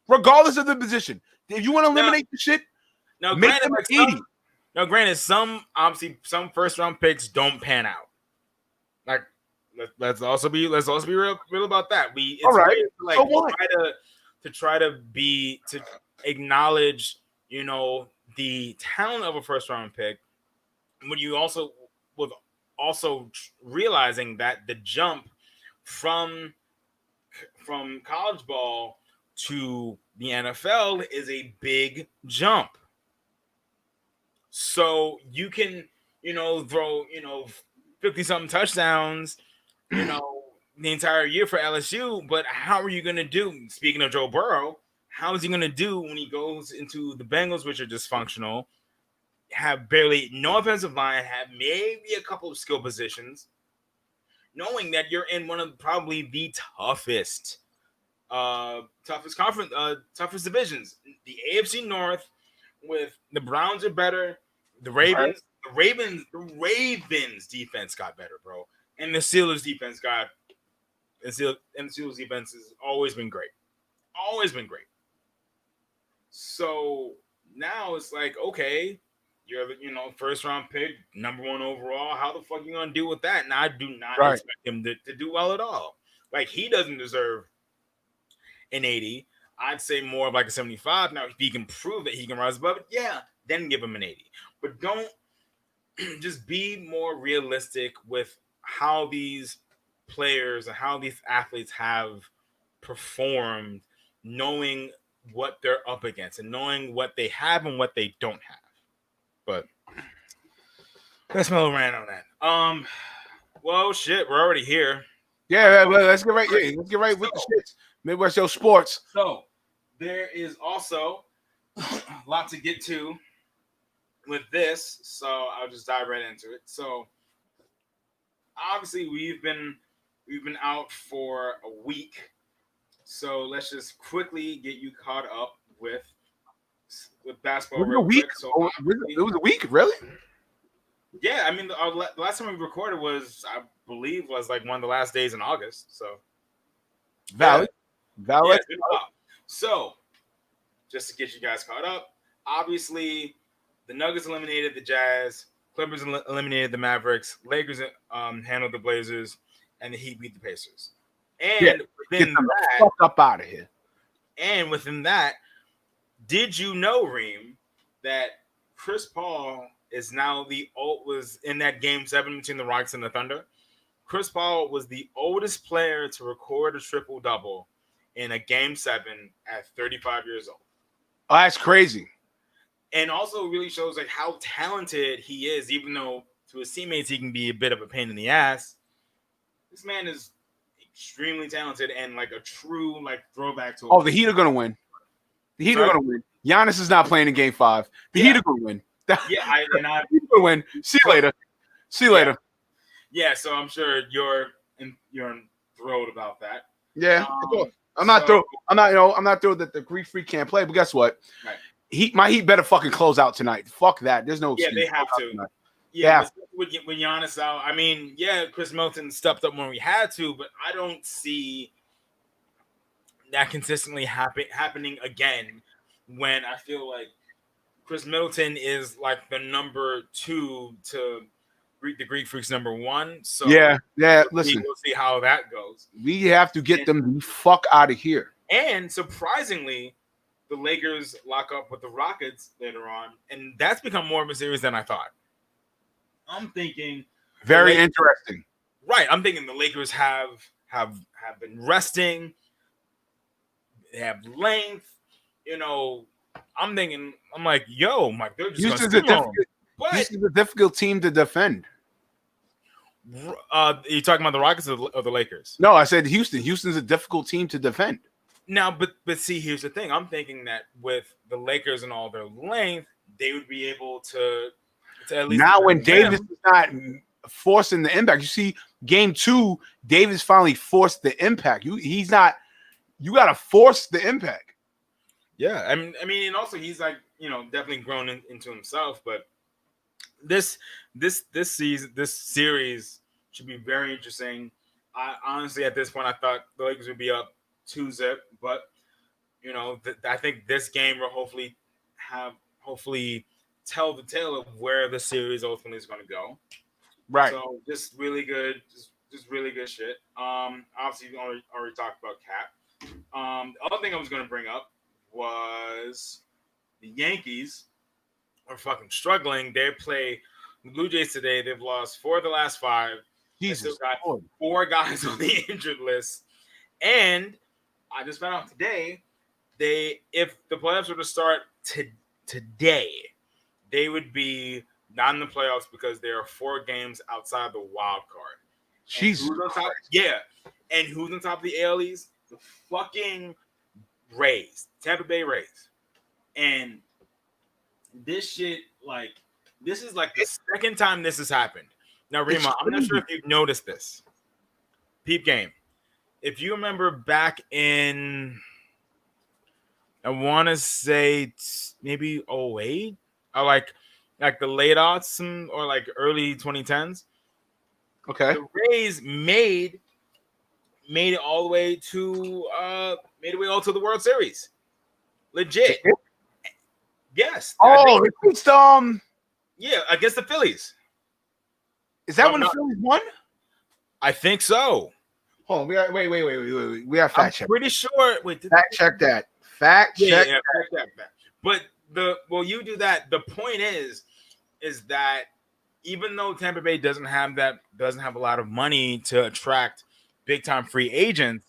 Regardless of the position. If you want to eliminate the shit, make them 80. Granted, some first round picks don't pan out. Like, let's also be real about that. All right. Like to try to acknowledge, the talent of a first round pick, when you also realizing that the jump from college ball to the NFL is a big jump. So you can, throw, 50-something touchdowns, the entire year for LSU. But how are you going to do, speaking of Joe Burrow, how is he going to do when he goes into the Bengals, which are dysfunctional, have barely no offensive line, have maybe a couple of skill positions, knowing that you're in one of probably the toughest conference, toughest divisions, the AFC North, with the Browns are better, the Ravens defense got better, bro, and the Steelers defense has always been great, So now it's like, okay, you're first round pick, number 1 overall. How the fuck you gonna deal with that? And I do not expect him to do well at all. Like, he doesn't deserve an 80. I'd say more of like a 75. Now, if he can prove that he can rise above it, yeah, then give him an 80. But don't just be more realistic with how these players and how these athletes have performed, knowing what they're up against and knowing what they have and what they don't have. But that's my little rant on that. Well, shit, we're already here. Yeah, let's get right. Yeah, let's get right with the shits. Midwest Yo Sports. So there is also a lot to get to with this, so I'll just dive right into it. So obviously we've been out for a week, so let's just quickly get you caught up with basketball Was it a real week? quick. So Oh, it was a week, really? yeah, I mean the last time we recorded was, I believe, was like one of the last days in August. So Valid. yeah, Valid. it's been a while. So just to get you guys caught up, obviously the Nuggets eliminated the Jazz, Clippers eliminated the Mavericks, Lakers handled the Blazers, and the Heat beat the Pacers. Yeah, And Get them the fuck up out of here. within that, did you know, Reem, that Chris Paul is now was in that Game 7 between the Rockets and the Thunder? Chris Paul was the oldest player to record a triple-double in a Game 7 at 35 years old. Oh, that's crazy. And also really shows like how talented he is, even though to his teammates he can be a bit of a pain in the ass. This man is extremely talented and like a true like throwback to. Oh, the Heat are gonna win. The Heat are gonna win. Giannis is not playing in Game 5. The Heat are gonna win. Yeah, Heat are gonna win. See you later. See you later. Yeah, so I'm sure you're enthralled about that. Yeah, I'm not thrilled. I'm not thrilled that the Greek Freak can't play. But guess what? Right. My Heat better fucking close out tonight. Fuck that. There's no. Yeah, excuse. they have to. Tonight. Yeah, with Giannis out. I mean, yeah, Chris Middleton stepped up when we had to, but I don't see that consistently happening again. When I feel like Chris Middleton is like the number 2 to the Greek Freak's number 1. So yeah. Listen, we'll see how that goes. We have to get them the fuck out of here. And surprisingly, the Lakers lock up with the Rockets later on, and that's become more of a series than I thought. I'm thinking very interesting. Right, I'm thinking the Lakers have been resting. They have length. I'm thinking, I'm like, yo, Mike, they're just Houston's a difficult team to defend. You talking about the Rockets or the Lakers? No, I said Houston. Houston's a difficult team to defend. Now, but see, here's the thing. I'm thinking that with the Lakers and all their length, they would be able to at least. Now, when Davis is not forcing the impact, you see, Game 2, Davis finally forced the impact. He's not. You got to force the impact. Yeah, I mean, and also he's like, definitely grown into himself. But this series should be very interesting. I honestly, at this point, I thought the Lakers would be up 2-0, but I think this game will hopefully tell the tale of where the series ultimately is going to go. Right. So just really good, just really good shit. Obviously, you already talked about Cap. The other thing I was going to bring up was the Yankees are fucking struggling. They play the Blue Jays today. They've lost 4 of the last 5. Jesus, got 4 guys on the injured list. And I just found out today, if the playoffs were to start today, they would be not in the playoffs because there are 4 games outside the wild card. Jesus. And who's on top of the AL East? The fucking Rays, Tampa Bay Rays. And this shit, this is like the second time this has happened. Now, Rima, I'm not sure if you've noticed this. Peep game. If you remember back in, I want to say maybe 08, or like the late aughts or like early 2010s. Okay. The Rays made it all the way to all to the World Series. Legit. Yes. Oh, it's yeah, against the Phillies. Is that when the Phillies won? I think so. Hold on, wait. We have fact check. Pretty sure. Wait, fact check that. Fact check. Yeah, fact check that. But you do that. The point is that even though Tampa Bay doesn't have a lot of money to attract big time free agents,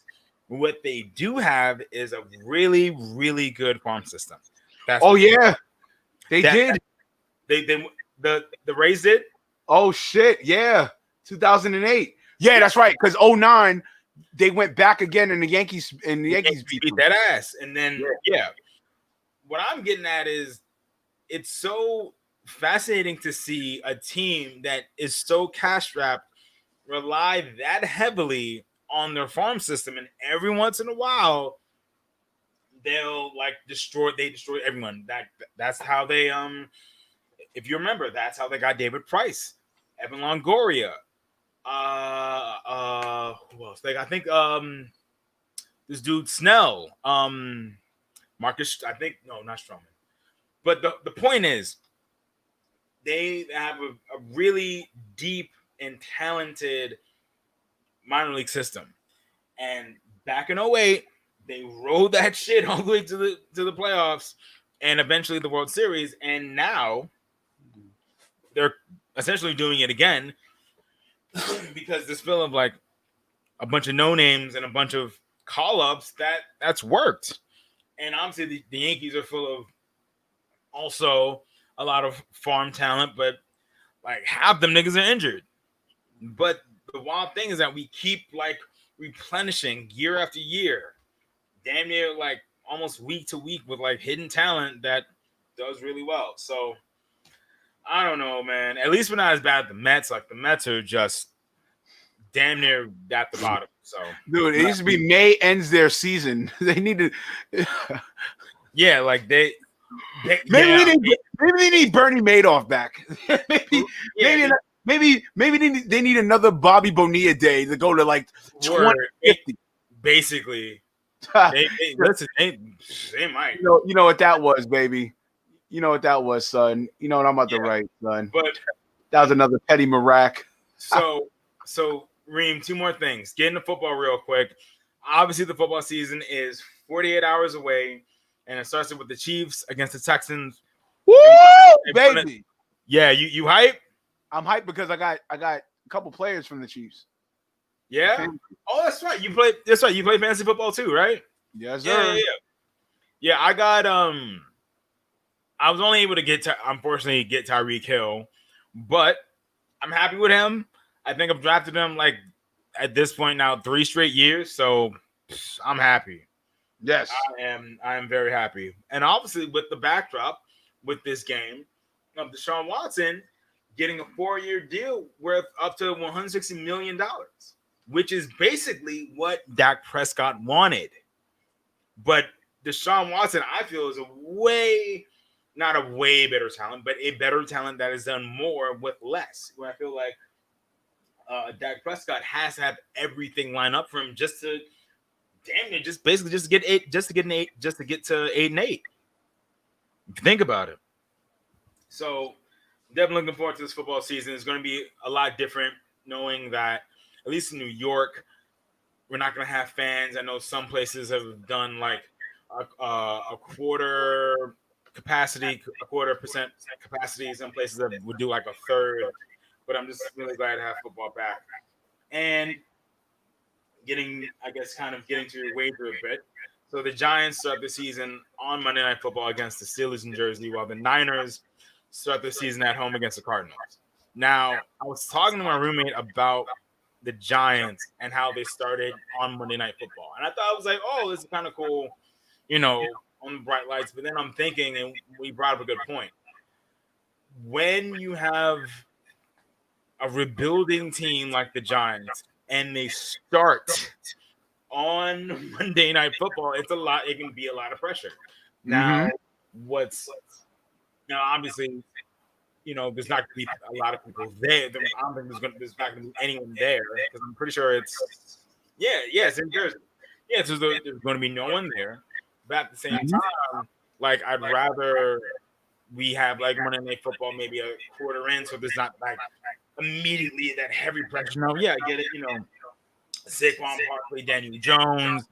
what they do have is a really, really good farm system. They did. The Rays did. Oh shit, yeah. 2008. Yeah, that's right. Because 09, they went back again, and the Yankees beat that ass. And then what I'm getting at is it's so fascinating to see a team that is so cash strapped rely that heavily on their farm system, and every once in a while they'll like destroy everyone. That's how they if you remember, that's how they got David Price, Evan Longoria, who else? Like I think this dude Snell, Marcus, I think no, not Stroman. But the point is they have a really deep and talented minor league system. And back in 08, they rode that shit all the way to the playoffs and eventually the World Series. And now they're essentially doing it again because this feel of like a bunch of no names and a bunch of call ups that's worked. And obviously the Yankees are full of also a lot of farm talent, but like half them niggas are injured. But the wild thing is that we keep like replenishing year after year, damn near like almost week to week with like hidden talent that does really well. So I don't know, man. At least we're not as bad as the Mets. Like the Mets are just damn near at the bottom. So dude, it used to be May ends their season. They need to yeah, like maybe they need Bernie Madoff back. maybe they need another Bobby Bonilla day to go to like 2050. Basically. they might. You know what that was, baby. You know what that was, son. You know what I'm about to write, son. But that was another petty mirac. So Reem, two more things. Get into football real quick. Obviously, the football season is 48 hours away, and it starts with the Chiefs against the Texans. Woo, baby! Yeah, you hype? I'm hyped because I got a couple players from the Chiefs. Yeah. Oh, that's right. You play. That's right. You play fantasy football too, right? Yes, sir. Yeah. I got I was only able to unfortunately get Tyreek Hill, but I'm happy with him. I think I've drafted him like at this point now 3 straight years, so I'm happy. Yes, I am very happy. And obviously with the backdrop with this game of Deshaun Watson getting a 4-year deal worth up to $160 million, which is basically what Dak Prescott wanted. But Deshaun Watson, I feel, is not a way better talent, but a better talent that has done more with less. Where I feel like Dak Prescott has to have everything lined up for him just to get 8, just to get 8-8. If you think about it. So definitely looking forward to this football season. It's going to be a lot different knowing that at least in New York, we're not going to have fans. I know some places have done like a quarter capacity, a 0.25% capacity. Some places that would do like a third. But I'm just really glad to have football back. And getting to your wager a bit. So the Giants start the season on Monday Night Football against the Steelers in Jersey, while the Niners start the season at home against the Cardinals. Now, I was talking to my roommate about the Giants and how they started on Monday Night Football. And I thought, I was like, oh, this is kind of cool, on the bright lights. But then I'm thinking, and we brought up a good point. When you have a rebuilding team like the Giants and they start on Monday Night Football, it can be a lot of pressure. Now, obviously, there's not going to be a lot of people there. I don't think there's not going to be anyone there because I'm pretty sure it's in Jersey. Yeah, so there's going to be no one there. But at the same time, like I'd rather we have like Monday Night Football maybe a quarter in, so there's not like immediately that heavy pressure. No, yeah, I get it. Saquon Barkley, Daniel Jones.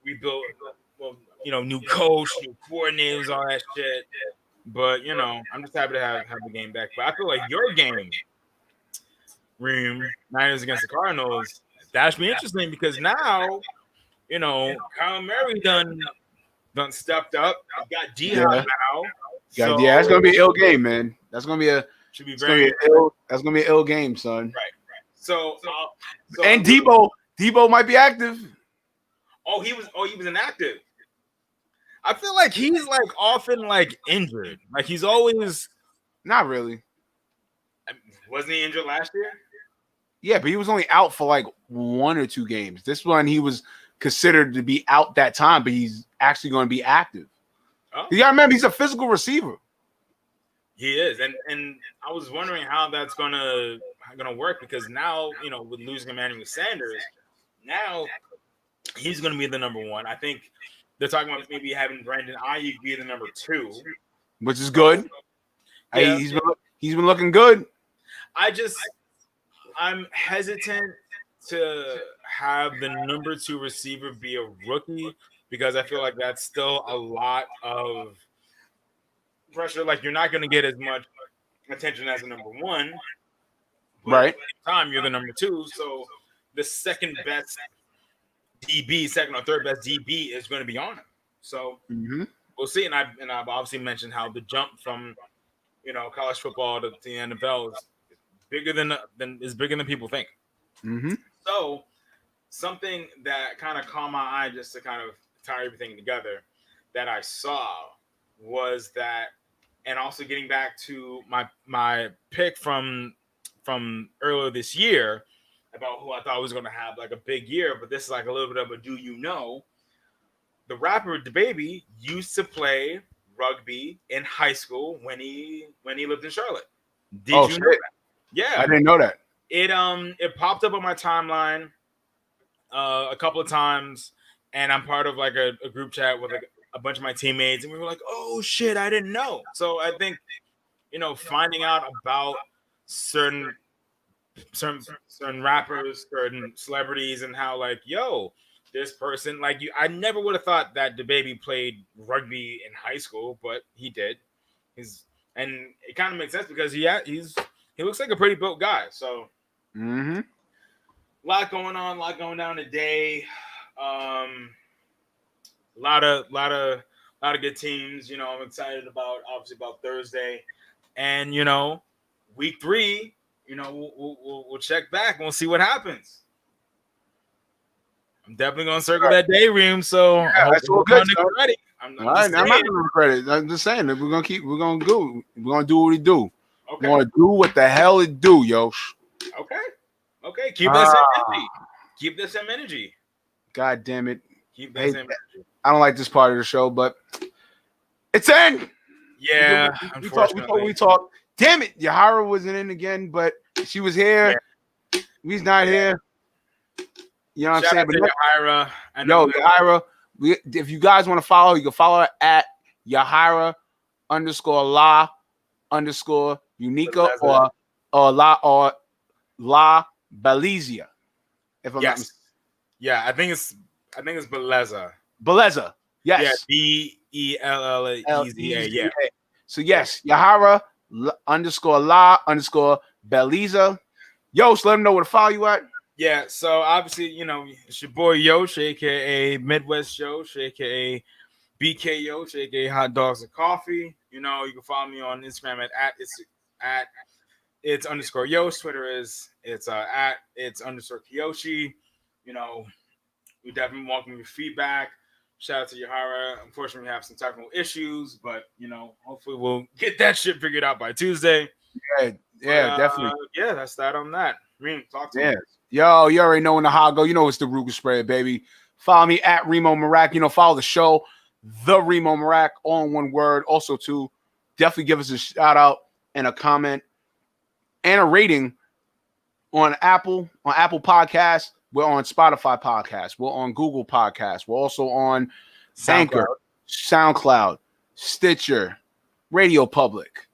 We built, new coach, new coordinators, all that shit. But I'm just happy to have the game back. But I feel like your game, Reem, Niners against the Cardinals, that should be interesting because now, Kyle Murray done stepped up. Got D-Hop now. It's gonna be an ill game, man. That's gonna be an ill game, son. Right. And Debo might be active. He was inactive. I feel like he's like often like injured. Like he's always Not really. wasn't he injured last year? Yeah, but he was only out for like 1 or 2 games. This one he was considered to be out that time, but he's actually going to be active. Oh. You gotta remember, he's a physical receiver. He is, and I was wondering how that's gonna work because now with losing Emmanuel Sanders, now he's gonna be the number 1. I think they're talking about maybe having Brandon Ayuk be the number 2, which is good. Yeah. He's been looking good. I'm hesitant to have the number 2 receiver be a rookie because I feel like that's still a lot of pressure. Like you're not going to get as much attention as a number 1, but right? At the same time, you're the number 2, so the second or third best DB is going to be on him. So we'll see. And I've obviously mentioned how the jump from college football to the NFL is bigger than people think. So something that kind of caught my eye just to kind of tie everything together that I saw was that, and also getting back to my pick from earlier this year about who I thought was going to have like a big year, but this is like a little bit of a do you know. The rapper DaBaby used to play rugby in high school when he lived in Charlotte. Did you know that? Yeah, I didn't know that. It popped up on my timeline a couple of times, and I'm part of like a group chat with like a bunch of my teammates, and we were like, "Oh shit, I didn't know." So I think finding out about certain rappers, certain celebrities, and how like, yo, this person like you, I never would have thought that DaBaby played rugby in high school, but he did. And it kind of makes sense because he looks like a pretty built guy. So a lot going down today. A lot of good teams. I'm excited about Thursday, and week 3. We'll check back and we'll see what happens. I'm definitely gonna circle that day room. So that's all good. Ready. I'm not gonna regret it. I'm just saying that we're gonna do what we do. Okay. We're gonna do what the hell it do, YOSH. Okay. Keep that same energy. Keep the same energy. God damn it. Keep that same energy. I don't like this part of the show, but it's in. Yeah. Unfortunately. We talked. Damn it, Yahara wasn't in again, but she was here. Yeah. He's not here. You know what I'm saying? But Yahara. Yahara. If you guys want to follow, you can follow her at Yahara _La Unica or La Belezia. If I'm not mistaken. Yeah, I think it's Beleza. Beleza. Yes. Yeah, Belleza. Yeah. So yes, Yahara _La Beleza. YOSH, let them know where to follow you at. Yeah, so obviously, it's your boy YOSH, aka Midwest YOSH, aka BK YOSH, aka Hot Dogs and Coffee. You can follow me on Instagram at it's _YOSH. Twitter is it's _Kiyoshi. We definitely welcome your feedback. Shout out to Yahara. Unfortunately, we have some technical issues, but hopefully we'll get that shit figured out by Tuesday. Yeah, definitely. Yeah, that's that on that. Talk to me. Yo, you already know when the hot go. It's the Ruger Spread, baby. Follow me at Remo Marak. Follow the show, The Remo Marak, all in one word. Also, too, definitely give us a shout out and a comment and a rating on Apple Podcasts. We're on Spotify Podcasts. We're on Google Podcasts. We're also on Anchor, SoundCloud, Stitcher, Radio Public.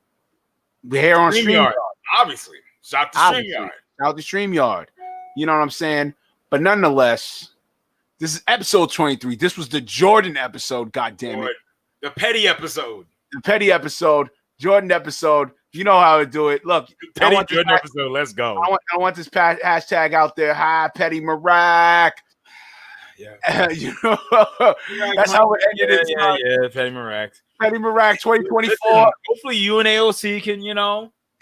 We're here on StreamYard. Obviously. Shout to StreamYard. You know what I'm saying? But nonetheless, this is episode 23. This was the Jordan episode, God damn it. The petty episode. Jordan episode. You know how to do it. Look, Jordan episode. Let's go. I want this hashtag out there. Hi, Petty Marak. Yeah. That's how we ended it. Yeah, Petty Marak. Petty Marak 2024. Listen, hopefully you and AOC can,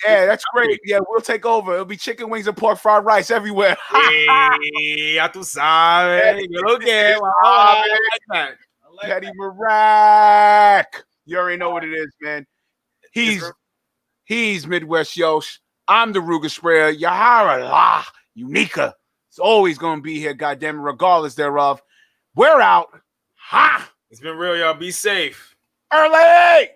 Yeah, that's great. Yeah, we'll take over. It'll be chicken wings and pork fried rice everywhere. Hey, ya tú sabes. Yo lo que. I like that. I like Petty that. Marac. You already know what it is, man. He's Midwest Yosh. I'm the Ruger Sprayer. Yahara La Unica. It's always gonna be here, goddamn it, regardless thereof. We're out. Ha! It's been real, y'all. Be safe. Early!